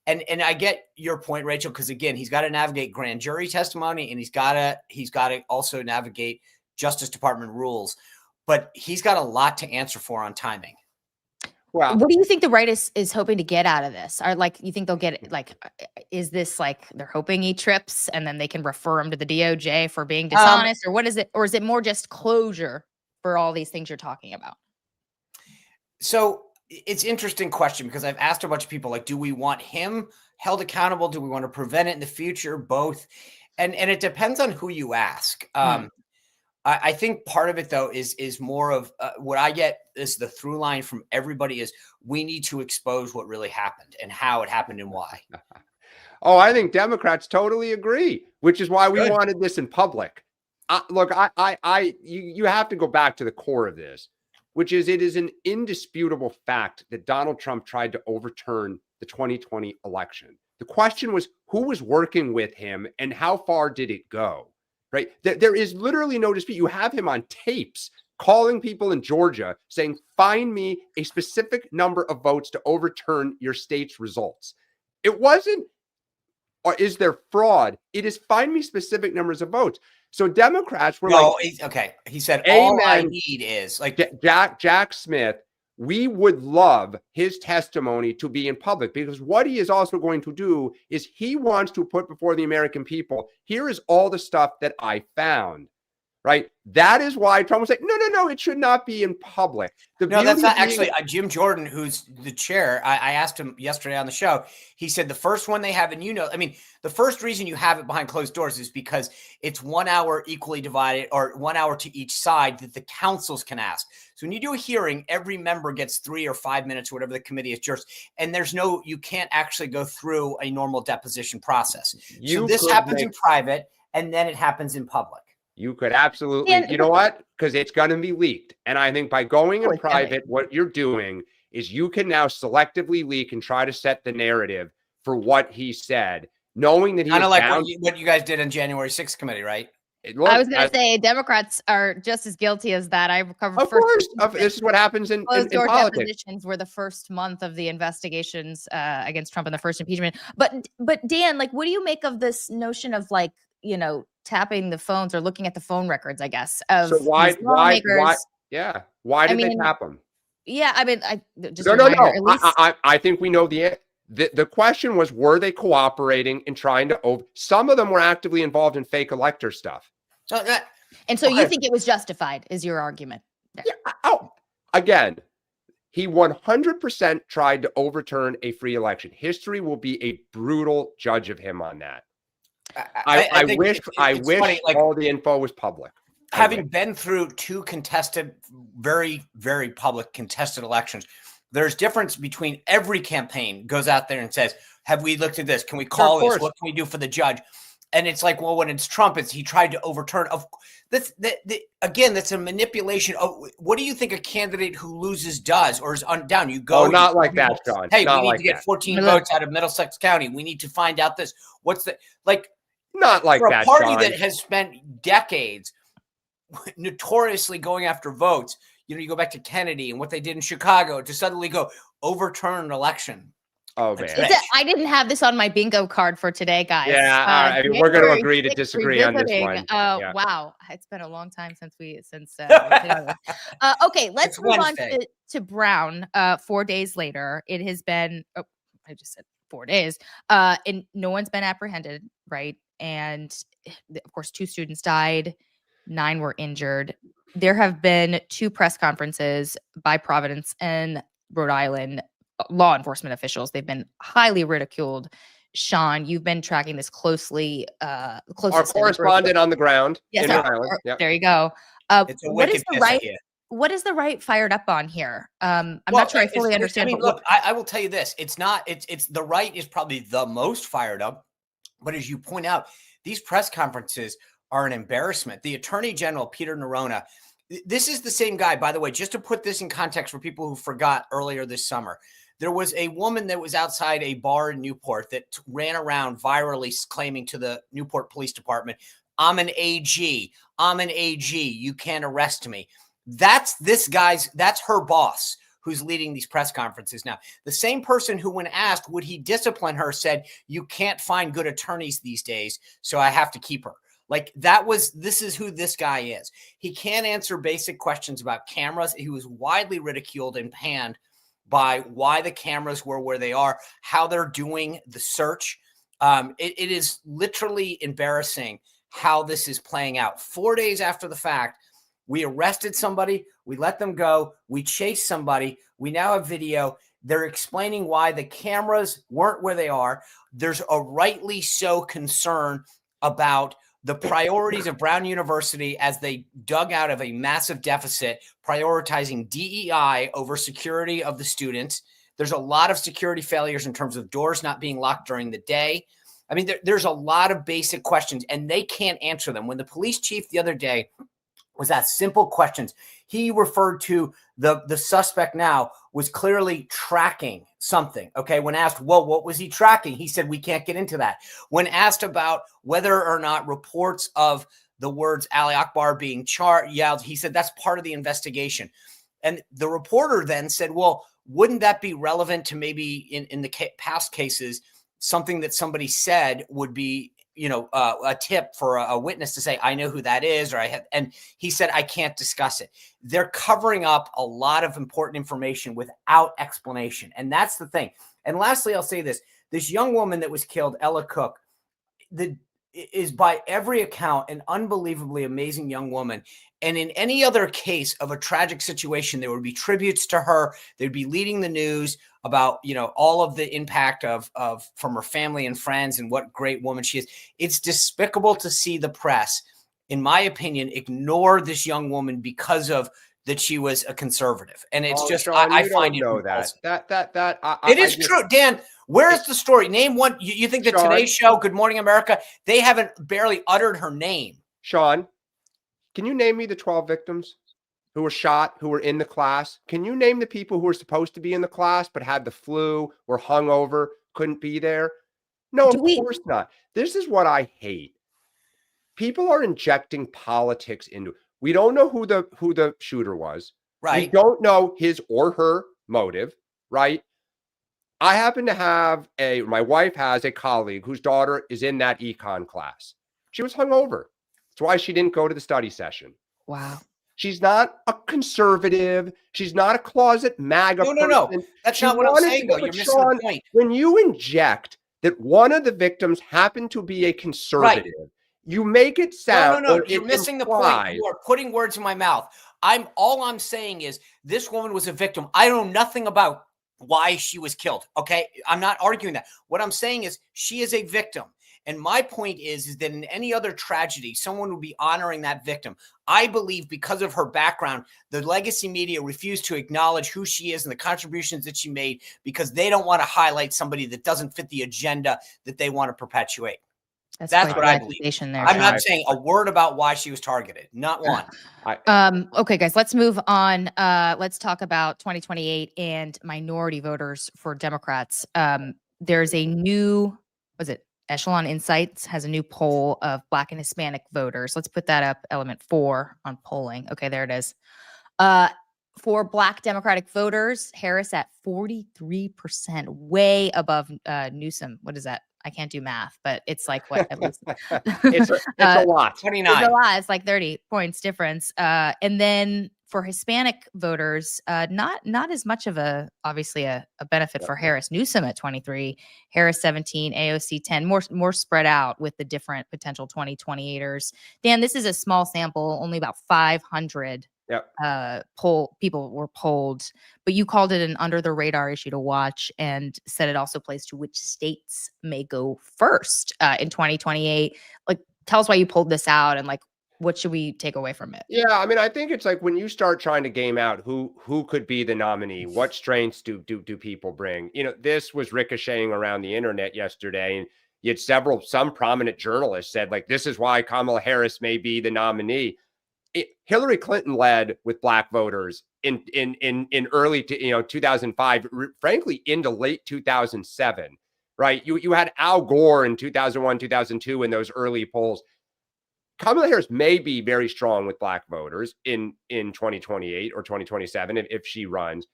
And I get your point, Rachel, because again, he's got to navigate grand jury testimony, and he's got to also navigate Justice Department rules. But he's got a lot to answer for on timing. Wow. What do you think the right is hoping to get out of this? Or like, you think they'll get like, is this like they're hoping he trips and then they can refer him to the DOJ for being dishonest, or what is it? Or is it more just closure for all these things you're talking about? So it's an interesting question, because I've asked a bunch of people, like, do we want him held accountable? Do we want to prevent it in the future? Both. And it depends on who you ask. I think part of it, though, is more of what I get is the through line from everybody is we need to expose what really happened and how it happened and why. Oh, I think Democrats totally agree, which is why we Good. wanted this in public. Look, you have to go back to the core of this, which is it is an indisputable fact that Donald Trump tried to overturn the 2020 election. The question was who was working with him and how far did it go, right? There is literally no dispute. You have him on tapes calling people in Georgia saying, find me a specific number of votes to overturn your state's results. It wasn't, or is there fraud? It is find me specific numbers of votes. So Democrats were okay. He said, Amen. all I need is like Jack Smith. We would love his testimony to be in public because what he is also going to do is he wants to put before the American people, here is all the stuff that I found, right? That is why Trump was like, no, it should not be in public. No, that's not actually Jim Jordan, who's the chair. I asked him yesterday on the show. He said the first one they have, and the first reason you have it behind closed doors is because it's 1 hour equally divided or 1 hour to each side that the councils can ask. So when you do a hearing, every member gets 3 or 5 minutes, or whatever the committee is yours. And you can't actually go through a normal deposition process. So this happens in private and then it happens in public. You could absolutely, you know what? Because it's going to be leaked. And I think by going in private, what you're doing is you can now selectively leak and try to set the narrative for what he said, knowing that he's kind of like what you guys did in January 6th committee, right? Look, I was going to say Democrats are just as guilty as that. I covered of course. This is what happens in closed-door politics. Depositions were the first month of the investigations against Trump in the first impeachment. But Dan, like, what do you make of this notion of like, tapping the phones or looking at the phone records, I guess, of why did they tap them? Yeah, I mean, I think we know the question was, were they cooperating in trying to some of them were actively involved in fake elector stuff. And so you think it was justified is your argument? Yeah. Again, he 100% tried to overturn a free election. History will be a brutal judge of him on that. I wish funny, all the info was public. Having been through two contested, very, very public contested elections, there's difference between every campaign goes out there and says, have we looked at this? Can we call this? What can we do for the judge? And it's like, well, when it's Trump, he tried to overturn. Again, that's a manipulation of what do you think a candidate who loses does or is down? You go, not like that, John. Hey, we need to get 14 votes out of Middlesex County. We need to find out this. What's the like? Not like for that. A party John. that has spent decades notoriously going after votes. You go back to Kennedy and what they did in Chicago to suddenly go overturn an election. Oh, man. I didn't have this on my bingo card for today, guys. Yeah, we're going to agree to disagree on this one. Wow, it's been a long time since okay, let's move on to Brown. 4 days later, it has been. I just said 4 days. And no one's been apprehended, right? And of course, 2 students died, 9 were injured. There have been 2 press conferences by Providence and Rhode Island law enforcement officials. They've been highly ridiculed. Sean, you've been tracking this closely. Our correspondent on the ground. Yes, in Rhode Island. Yep. There you go. It's a wicked what is the right fired up on here? I'm not sure I fully understand. Look, I will tell you this. It's the right is probably the most fired up. But as you point out, these press conferences are an embarrassment. The Attorney General, Peter Nerona, this is the same guy, by the way, just to put this in context for people who forgot earlier this summer. There was a woman that was outside a bar in Newport that ran around virally claiming to the Newport Police Department, I'm an AG. You can't arrest me. That's her boss who's leading these press conferences now. The same person who, when asked, would he discipline her, said, you can't find good attorneys these days, so I have to keep her. Like this is who this guy is. He can't answer basic questions about cameras. He was widely ridiculed and panned by why the cameras were where they are, how they're doing the search. It is literally embarrassing how this is playing out. 4 days after the fact, we arrested somebody, we let them go, we chased somebody, we now have video. They're explaining why the cameras weren't where they are. There's a rightly so concern about the priorities of Brown University as they dug out of a massive deficit, prioritizing DEI over security of the students. There's a lot of security failures in terms of doors not being locked during the day. I mean, there's a lot of basic questions and they can't answer them. When the police chief the other day was asked simple questions, he referred to the suspect now was clearly tracking something. Okay. When asked, well, what was he tracking? He said, we can't get into that. When asked about whether or not reports of the words Ali Akbar being yelled, he said, that's part of the investigation. And the reporter then said, well, wouldn't that be relevant to maybe in the past cases, something that somebody said would be, a tip for a witness to say, I know who that is, and he said, I can't discuss it. They're covering up a lot of important information without explanation. And that's the thing. And lastly, I'll say this young woman that was killed, Ella Cook, is by every account an unbelievably amazing young woman. And in any other case of a tragic situation, there would be tributes to her. They'd be leading the news about, all of the impact of from her family and friends and what great woman she is. It's despicable to see the press, in my opinion, ignore this young woman because of that she was a conservative. And it's just, Sean, I find it know repulsive. It is true. Dan, where's the story? Name one. You think that Sean, Today's Show, Good Morning America, they haven't barely uttered her name. Sean, can you name me the 12 victims who were shot, who were in the class? Can you name the people who were supposed to be in the class but had the flu, were hungover, couldn't be there? No, of course not. This is what I hate. People are injecting politics into it. We don't know who the shooter was. Right. We don't know his or her motive, right? I happen to have my wife has a colleague whose daughter is in that econ class. She was hungover. That's why she didn't go to the study session. Wow. She's not a conservative. She's not a closet MAGA person. No. That's not what I'm saying, though. You're missing the point. When you inject that one of the victims happened to be a conservative, right, you make it sound. No. You're missing the point. You are putting words in my mouth. All I'm saying is this woman was a victim. I know nothing about why she was killed. Okay. I'm not arguing that. What I'm saying is she is a victim. And my point is that in any other tragedy, someone would be honoring that victim. I believe because of her background, the legacy media refused to acknowledge who she is and the contributions that she made because they don't want to highlight somebody that doesn't fit the agenda that they want to perpetuate. That's what I believe. I'm not saying a word about why she was targeted. Not one. Okay, guys, let's move on. Let's talk about 2028 and minority voters for Democrats. There's a new, Echelon Insights has a new poll of Black and Hispanic voters. Let's put that up, element 4 on polling. Okay, there it is. For Black Democratic voters, Harris at 43%, way above Newsom. What is that? I can't do math, but it's like what? At least it's a lot. 29. It's a lot. It's like 30 points difference. And then for Hispanic voters, not as much of obviously a benefit for Harris. Newsom at 23, Harris 17, AOC 10, more spread out with the different potential 2028ers. Dan, this is a small sample, only about 500 people were polled, but you called it an under the radar issue to watch and said it also plays to which states may go first in 2028. Like, tell us why you pulled this out and like, what should we take away from it? Yeah, I mean, I think it's like when you start trying to game out who could be the nominee, what strengths do people bring? This was ricocheting around the internet yesterday, and you had some prominent journalists said like, this is why Kamala Harris may be the nominee. Hillary Clinton led with Black voters in early 2005, frankly into late 2007, right? You had Al Gore in 2001, 2002 in those early polls. Kamala Harris may be very strong with Black voters in 2028 or 2027 if she runs.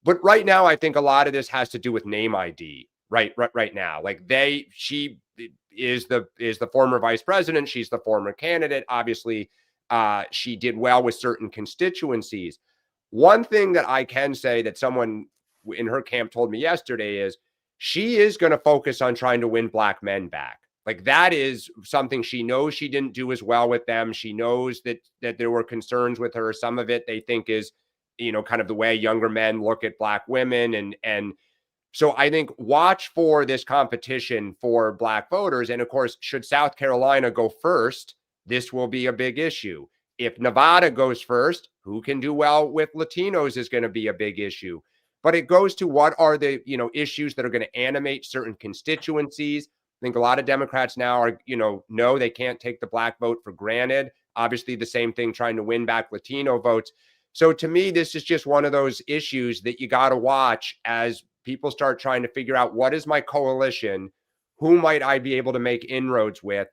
But right now, I think a lot of this has to do with name ID. Right now, like she is the former vice president. She's the former candidate. Obviously, she did well with certain constituencies. One thing that I can say that someone in her camp told me yesterday is she is going to focus on trying to win Black men back. Like that is something she knows she didn't do as well with them. She knows that there were concerns with her. Some of it they think is, kind of the way younger men look at Black women. And so I think watch for this competition for Black voters. And of course, should South Carolina go first, this will be a big issue. If Nevada goes first, who can do well with Latinos is going to be a big issue. But it goes to what are the, issues that are going to animate certain constituencies. I think a lot of Democrats now are, know they can't take the black vote for granted. Obviously, the same thing trying to win back Latino votes. So to me, this is just one of those issues that you got to watch as people start trying to figure out, what is my coalition? Who might I be able to make inroads with?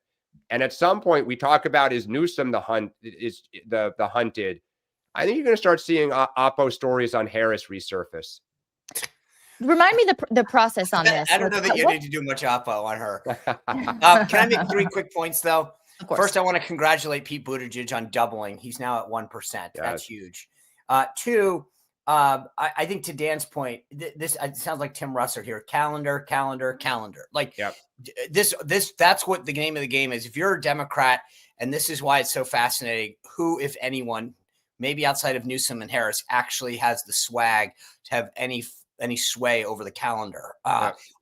And at some point, we talk about, is Newsom the hunted? I think you're going to start seeing Oppo stories on Harris resurface. Remind me the process on this. I don't know that you need to do much Oppo on her. Can I make 3 quick points, though? Of course. First, I want to congratulate Pete Buttigieg on doubling. He's now at 1%. Yes. That's huge. 2, I think to Dan's point, this it sounds like Tim Russert here. Calendar. Like that's what the name of the game is. If you're a Democrat, and this is why it's so fascinating, who, if anyone, maybe outside of Newsom and Harris, actually has the swag to have any sway over the calendar,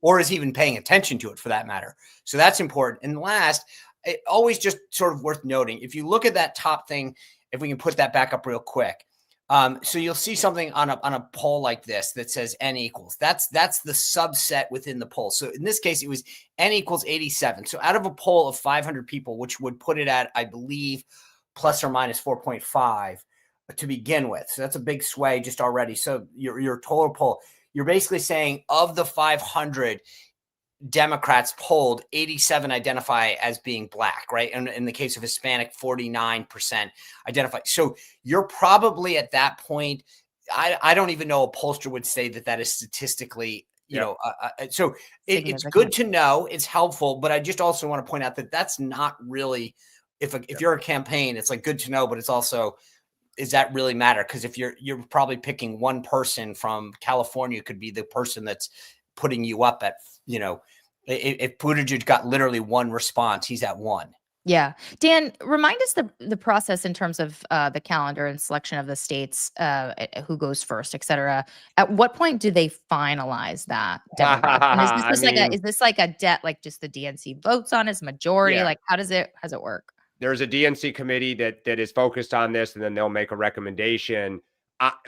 or is even paying attention to it for that matter. So that's important. And last, it always just sort of worth noting, if you look at that top thing, if we can put that back up real quick. So you'll see something on a poll like this that says N equals. That's the subset within the poll. So in this case, it was N equals 87. So out of a poll of 500 people, which would put it at, I believe, plus or minus 4.5 to begin with. So that's a big sway just already. So your total poll, you're basically saying of the 500 Democrats polled, 87 identify as being black, right? And in the case of Hispanic, 49% identify. So you're probably at that point. I don't even know a pollster would say that is statistically, so it's good to know. It's helpful, but I just also want to point out that that's not really, if you're a campaign, it's like good to know, but it's also, does that really matter? Because if you're probably picking one person from California, could be the person that's putting you up at, if Buttigieg got literally one response, he's at 1. Yeah. Dan, remind us the process in terms of the calendar and selection of the states, who goes first, et cetera. At what point do they finalize that? And is this like a debt, like just the DNC votes on as majority? Like how does it work? There's a DNC committee that is focused on this, and then they'll make a recommendation.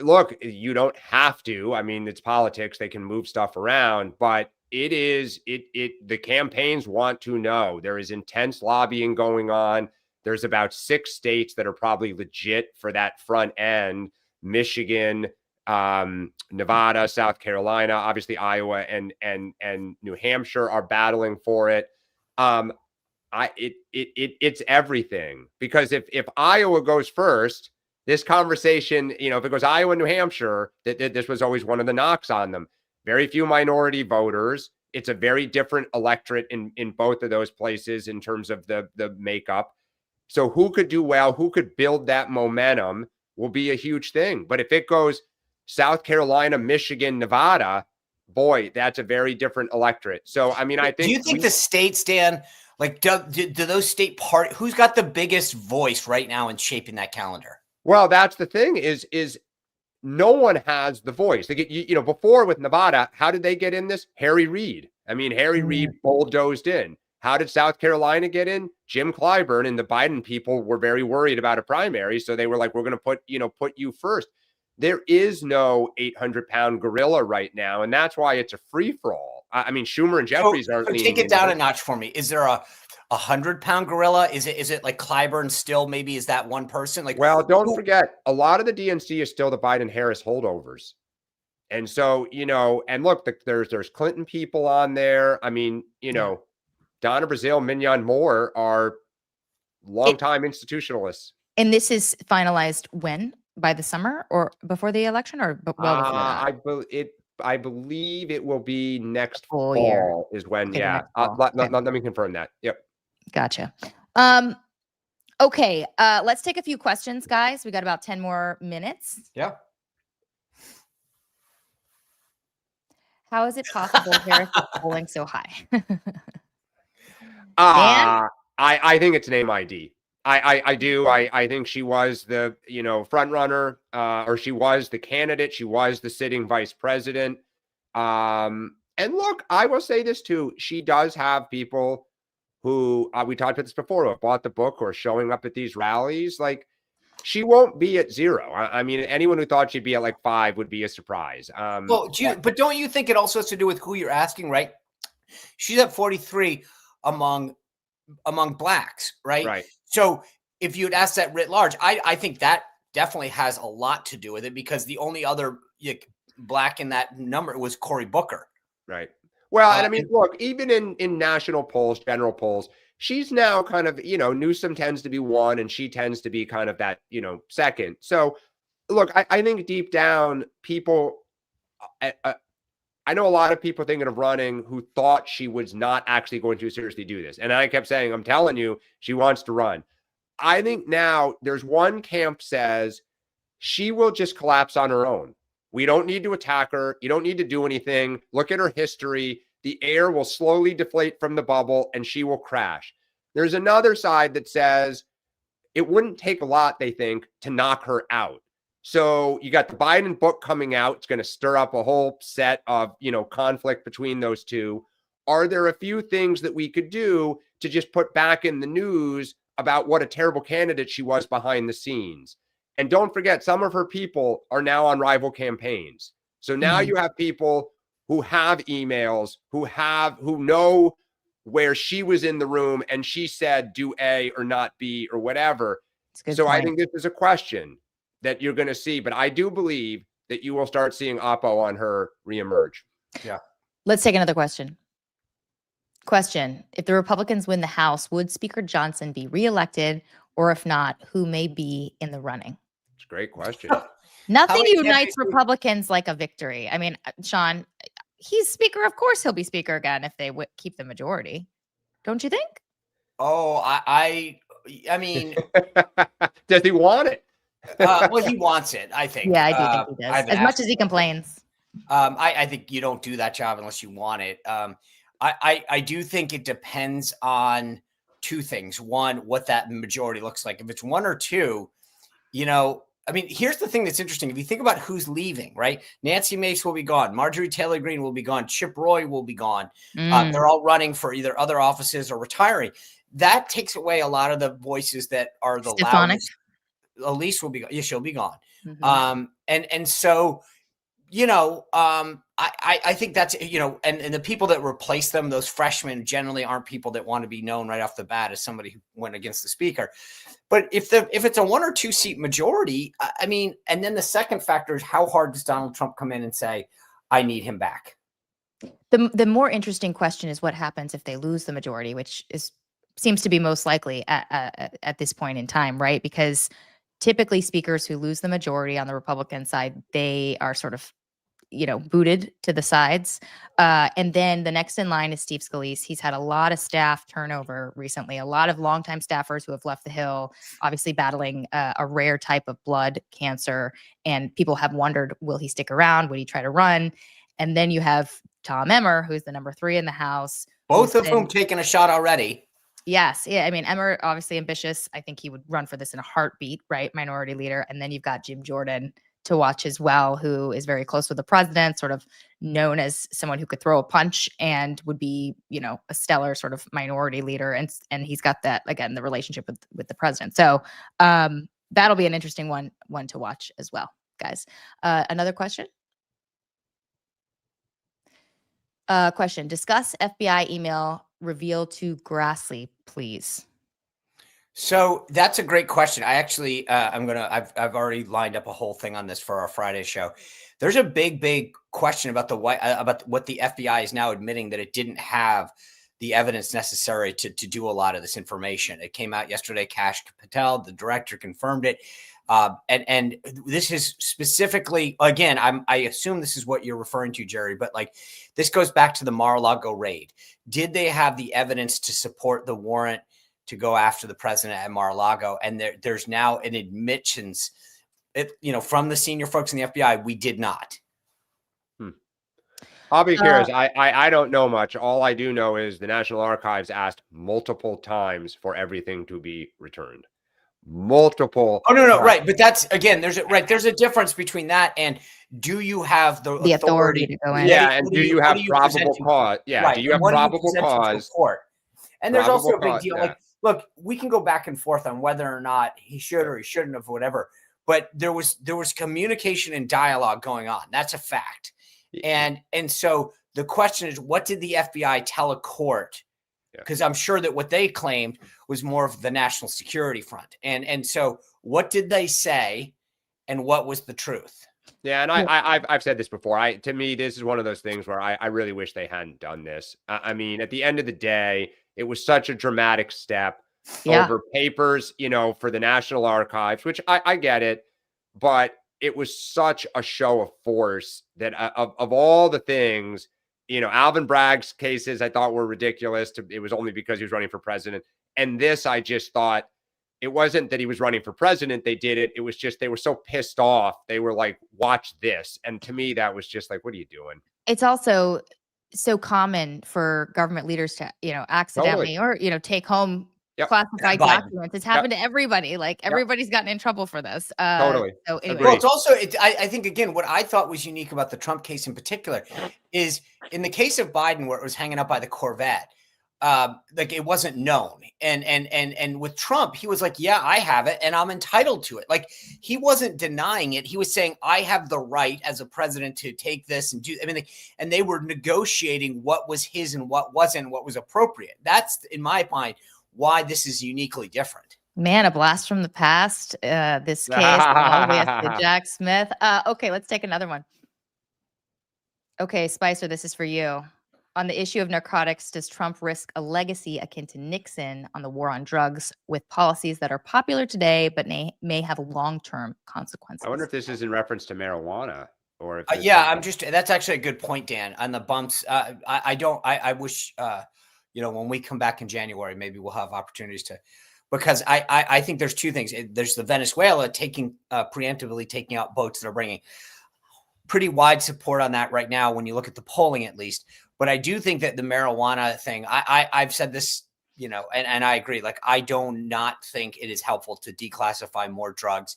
Look, you don't have to. I mean, it's politics. They can move stuff around, but the campaigns want to know. There is intense lobbying going on. There's about 6 states that are probably legit for that front end: Michigan, Nevada, South Carolina, obviously Iowa and New Hampshire are battling for it. It's everything, because if Iowa goes first, this conversation, if it goes Iowa, New Hampshire, this was always one of the knocks on them. Very few minority voters. It's a very different electorate in both of those places in terms of the makeup. So who could do well, who could build that momentum will be a huge thing. But if it goes South Carolina, Michigan, Nevada, boy, that's a very different electorate. So, I mean, I think. Do you think the states, Dan, like, do those state who's got the biggest voice right now in shaping that calendar? Well, that's the thing is no one has the voice. Like, before with Nevada, how did they get in this? Harry Reid. I mean, Harry Reid bulldozed in. How did South Carolina get in? Jim Clyburn and the Biden people were very worried about a primary. So they were like, we're going to put you first. There is no 800-pound gorilla right now. And that's why it's a free for all. I mean, Schumer and Jeffries are leaning take it down a notch for me. Is there a 100-pound gorilla? Is it like Clyburn still maybe is that one person? Like, well, don't forget, a lot of the DNC is still the Biden-Harris holdovers. And so, and look, there's Clinton people on there. I mean, Donna Brazile, Mignon Moore are longtime institutionalists. And this is finalized when? By the summer or before the election, or well before that? I believe it will be next fall year is when. Okay, yeah. Let me confirm that. Yep. Gotcha. Okay. Let's take a few questions, guys. We got about 10 more minutes. Yeah. How is it possible Harris is polling so high? I think it's name ID. I do. I think she was the, front runner, or she was the candidate. She was the sitting vice president. And look, I will say this too. She does have people who we talked about this before, who have bought the book or showing up at these rallies. Like, she won't be at 0. I mean, anyone who thought she'd be at like 5 would be a surprise. But don't you think it also has to do with who you're asking, right? She's at 43. among blacks, right? Right. So if you had asked that writ large, I think that definitely has a lot to do with it, because the only other black in that number was Cory Booker. Right. Well, and I mean, look, even in national polls, general polls, she's now kind of, Newsom tends to be one and she tends to be kind of that, second. So look, I think deep down people, I know a lot of people thinking of running who thought she was not actually going to seriously do this. And I kept saying, I'm telling you, she wants to run. I think now there's one camp says she will just collapse on her own. We don't need to attack her. You don't need to do anything. Look at her history. The air will slowly deflate from the bubble and she will crash. There's another side that says it wouldn't take a lot, they think, to knock her out. So you got the Biden book coming out. It's going to stir up a whole set of, conflict between those two. Are there a few things that we could do to just put back in the news about what a terrible candidate she was behind the scenes? And don't forget, some of her people are now on rival campaigns. So now you have people who have emails, who know where she was in the room and she said do A or not B or whatever. So point. I think this is a question that you're going to see, but I do believe that you will start seeing Oppo on her reemerge. Yeah. Let's take another question. If the Republicans win the House, would Speaker Johnson be reelected? Or if not, who may be in the running? It's a great question. Nothing unites Republicans like a victory. I mean, Sean, he's speaker. Of course he'll be speaker again if they keep the majority. Don't you think? Oh, I mean. Does he want it? Well, he wants it, I think. Yeah, I do think he does. As much as he complains. I think you don't do that job unless you want it. I do think it depends on two things. One, what that majority looks like. If it's one or two, I mean, here's the thing that's interesting. If you think about who's leaving, right? Nancy Mace will be gone. Marjorie Taylor Greene will be gone. Chip Roy will be gone. They're all running for either other offices or retiring. That takes away a lot of the voices that are the loudest. Elise will be gone. Yeah, she'll be gone. And so, I think that's, and the people that replace them, those freshmen generally aren't people that want to be known right off the bat as somebody who went against the speaker. But if it's a 1 or 2 seat majority, I mean, and then the second factor is how hard does Donald Trump come in and say, I need him back? The more interesting question is what happens if they lose the majority, which seems to be most likely at this point in time, right? Because typically speakers who lose the majority on the Republican side, they are sort of, booted to the sides. And then the next in line is Steve Scalise. He's had a lot of staff turnover recently, a lot of longtime staffers who have left the Hill, obviously battling a rare type of blood cancer. And people have wondered, will he stick around? Would he try to run? And then you have Tom Emmer, who's the number 3 in the House. Both of whom taken a shot already. Yes. Yeah. I mean, Emmer, obviously ambitious. I think he would run for this in a heartbeat, right? Minority leader. And then you've got Jim Jordan to watch as well, who is very close with the president, sort of known as someone who could throw a punch and would be, a stellar sort of minority leader. And he's got that, again, the relationship with the president. So that'll be an interesting one to watch as well, guys. Another question? Discuss FBI email reveal to Grassley, please. So that's a great question. I actually, I've already lined up a whole thing on this for our Friday show. There's a big question about about what the FBI is now admitting, that it didn't have the evidence necessary to do a lot of this information. It came out yesterday. Kash Patel, the director, confirmed it. And this is specifically, again, I assume this is what you're referring to, Jerry, but this goes back to the Mar-a-Lago raid. Did they have the evidence to support the warrant to go after the president at Mar-a-Lago? And there's now an admissions, from the senior folks in the FBI, we did not. I'll be curious. I don't know much. All I do know is the National Archives asked multiple times for everything to be returned. Multiple. Oh, no, right. But that's, again, there's a difference between that and do you have the authority to go in? Yeah, and do you have probable cause? Yeah, right. Do you have probable cause? And there's also a big deal. Yeah. Look, we can go back and forth on whether or not he should or he shouldn't have, whatever. But there was communication and dialogue going on. That's a fact. And so the question is, what did the FBI tell a court because I'm sure that what they claimed was more of the national security front. And so what did they say and what was the truth? Yeah, and I've said this before. To me, this is one of those things where I really wish they hadn't done this. I mean, at the end of the day, it was such a dramatic step over papers, for the National Archives, which I get it, but it was such a show of force that of all the things, Alvin Bragg's cases I thought were ridiculous. It was only because he was running for president. And this, I just thought, it wasn't that he was running for president. They did it. It was just, they were so pissed off. They were like, watch this. And to me, that was just like, what are you doing? It's also so common for government leaders to, accidentally or, take home classified documents. It's happened to everybody. Like everybody's gotten in trouble for this. Totally. So anyway. Well, it's also, I think, again, what I thought was unique about the Trump case in particular is in the case of Biden, where it was hanging up by the Corvette, like it wasn't known. And with Trump, he was like, yeah, I have it and I'm entitled to it. Like he wasn't denying it. He was saying, I have the right as a president to take this and do, and they were negotiating what was his and what wasn't, what was appropriate. That's, in my mind, why this is uniquely different. Man, a blast from the past. This case all the way up to Jack Smith. Okay, let's take another one. Okay, Spicer, this is for you. On the issue of narcotics, does Trump risk a legacy akin to Nixon on the war on drugs with policies that are popular today but may have long-term consequences? I wonder if this is in reference to marijuana or if that's actually a good point, Dan, on the bumps. I wish, when we come back in January, maybe we'll have opportunities to, because I think there's two things. There's the Venezuela preemptively taking out boats that are bringing pretty wide support on that right now when you look at the polling, at least. But I do think that the marijuana thing, I've said this, and I agree. Like, I do not think it is helpful to declassify more drugs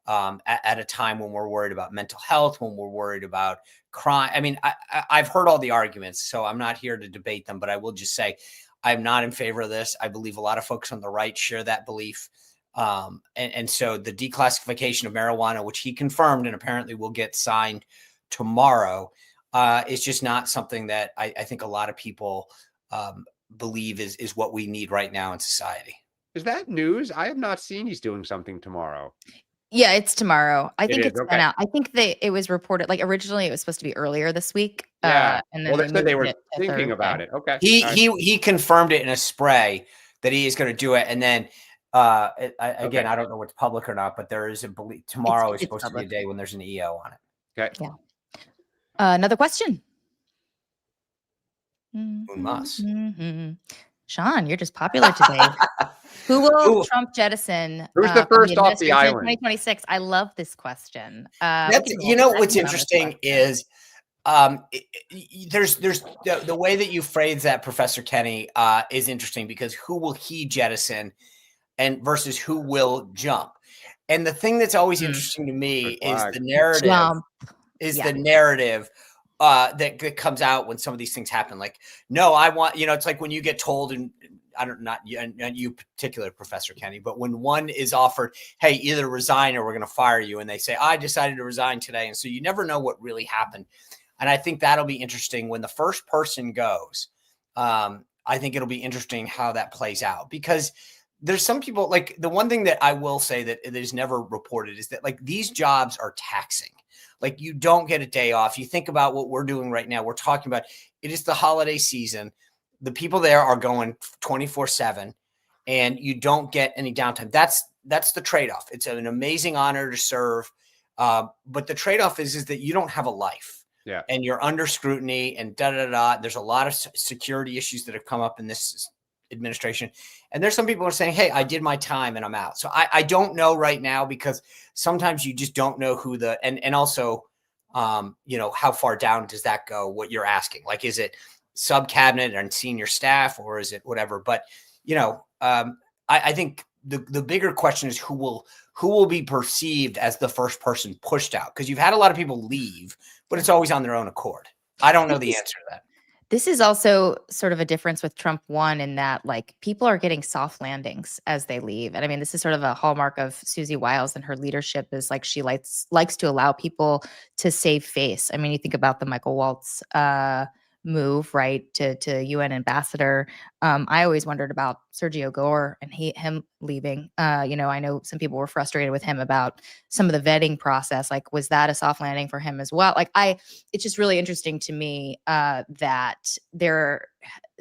at a time when we're worried about mental health, when we're worried about crime. I mean, I've heard all the arguments, so I'm not here to debate them, but I will just say I'm not in favor of this. I believe a lot of folks on the right share that belief. And so the declassification of marijuana, which he confirmed and apparently will get signed tomorrow, is just not something that I think a lot of people believe is what we need right now in society. Is that news? I have not seen he's doing something tomorrow. Yeah, it's tomorrow. I think it's been out. I think it was reported, like originally it was supposed to be earlier this week. Yeah. And then they said they were thinking about it. Okay. He confirmed it in a spray that he is going to do it. And then I don't know what's public or not, but there is a belief tomorrow is supposed to be a day when there's an EO on it. Okay. Yeah. Another question. Must. Sean, you're just popular today. Who will Trump jettison? Who's the first off the island? 2026. I love this question. What's interesting is there's the way that you phrase that, Professor Kenny, is interesting because who will he jettison and versus who will jump? And the thing that's always interesting to me is the narrative. The narrative that comes out when some of these things happen. Like, no, I want, it's like when you get told, and not you particular, Professor Kenny, but when one is offered, hey, either resign or we're going to fire you. And they say, I decided to resign today. And so you never know what really happened. And I think that'll be interesting when the first person goes. I think it'll be interesting how that plays out, because there's some people, like, the one thing that I will say that is never reported is that, like, these jobs are taxing. Like, you don't get a day off. You think about what we're doing right now. We're talking about, it is the holiday season. The people there are going 24/7 and you don't get any downtime. That's the trade-off. It's an amazing honor to serve. But the trade-off is that you don't have a life. Yeah. And you're under scrutiny and There's a lot of security issues that have come up in this administration. And there's some people who are saying, hey, I did my time and I'm out. So I don't know right now, because sometimes you just don't know who and also, how far down does that go? What you're asking, like, is it sub cabinet and senior staff, or is it whatever? But, I think the bigger question is who will be perceived as the first person pushed out, because you've had a lot of people leave, but it's always on their own accord. I don't know the answer to that. This is also sort of a difference with Trump 1 in that, like, people are getting soft landings as they leave. And I mean, this is sort of a hallmark of Susie Wiles and her leadership, is like she likes to allow people to save face. I mean, you think about the Michael Waltz move, right, to UN ambassador. I always wondered about Sergio Gore and him leaving. You know, I know some people were frustrated with him about some of the vetting process. Like, was that a soft landing for him as well? Like, it's just really interesting to me that they're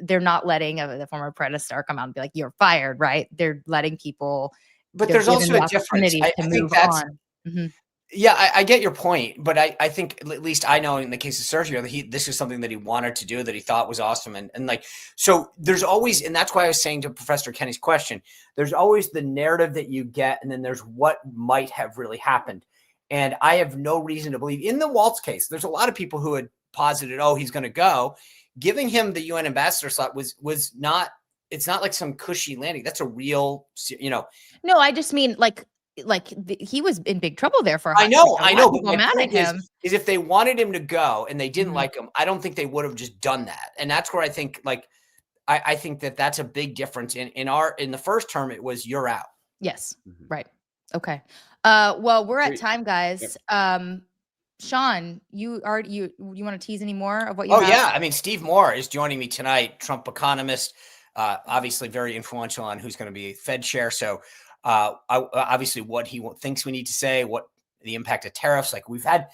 not letting the former Prentice star come out and be like, "You're fired," right? They're letting people. But They're there's given also the a difference. opportunity I to think move that's on. Mhm. Yeah, I get your point, but I think at least I know in the case of Sergio that this is something that he wanted to do, that he thought was awesome, and like, so there's always, and that's why I was saying to Professor Kenny's question, there's always the narrative that you get, and then there's what might have really happened, and I have no reason to believe in the Waltz case. There's a lot of people who had posited, oh, he's going to go. Giving him the UN ambassador slot was not. It's not like some cushy landing. That's a real, No, I just mean he was in big trouble there for a I hot know, second. A I lot know, of but people my mad at point him. is if they wanted him to go and they didn't Mhm. like him, I don't think they would have just done that. And that's where I think, like, I think that's a big difference. In the first term, it was you're out. Yes. Mhm. Right. Okay. Well, we're at Wait, time, guys. Sean, you want to tease any more of what you Oh have? yeah, I mean, Steve Moore is joining me tonight, Trump economist, obviously very influential on who's going to be Fed chair. So obviously what he thinks we need to say, what the impact of tariffs. Like we've had,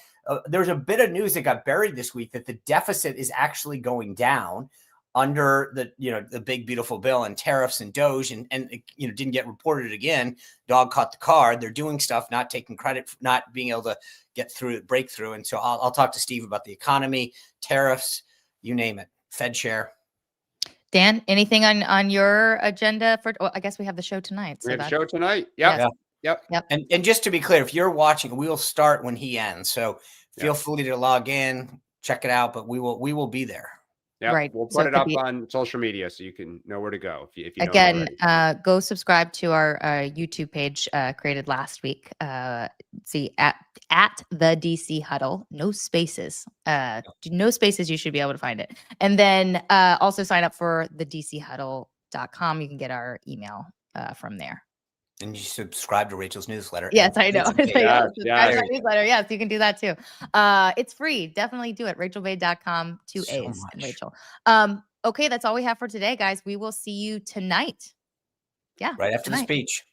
there's a bit of news that got buried this week that the deficit is actually going down under the big beautiful bill, and tariffs and Doge, and didn't get reported again. Dog caught the card. They're doing stuff, not taking credit for not being able to get through breakthrough. And so I'll talk to Steve about the economy, tariffs, you name it, Fed share. Dan, anything on your agenda for? Well, I guess we have the show tonight. we So have a show tonight. Yep. Yes. Yep. And just to be clear, if you're watching, we will start when he ends. So feel free to log in, check it out, but we will be there. Yeah, Right. we'll So put it it could up be- on social media so you can know where to go if you Again, don't already. go subscribe to our YouTube page created last week. See at the DC Huddle, no spaces. No spaces. You should be able to find it. And then also sign up for the DCHuddle.com. You can get our email from there. And you subscribe to Rachel's newsletter. Yes, I know. Rachel Bade. Subscribe to our newsletter. Yes, you can do that too. It's free. Definitely do it. RachelBade.com. 2 So A's in much. Rachel. Okay, that's all we have for today, guys. We will see you tonight. Yeah. Right after the tonight. speech.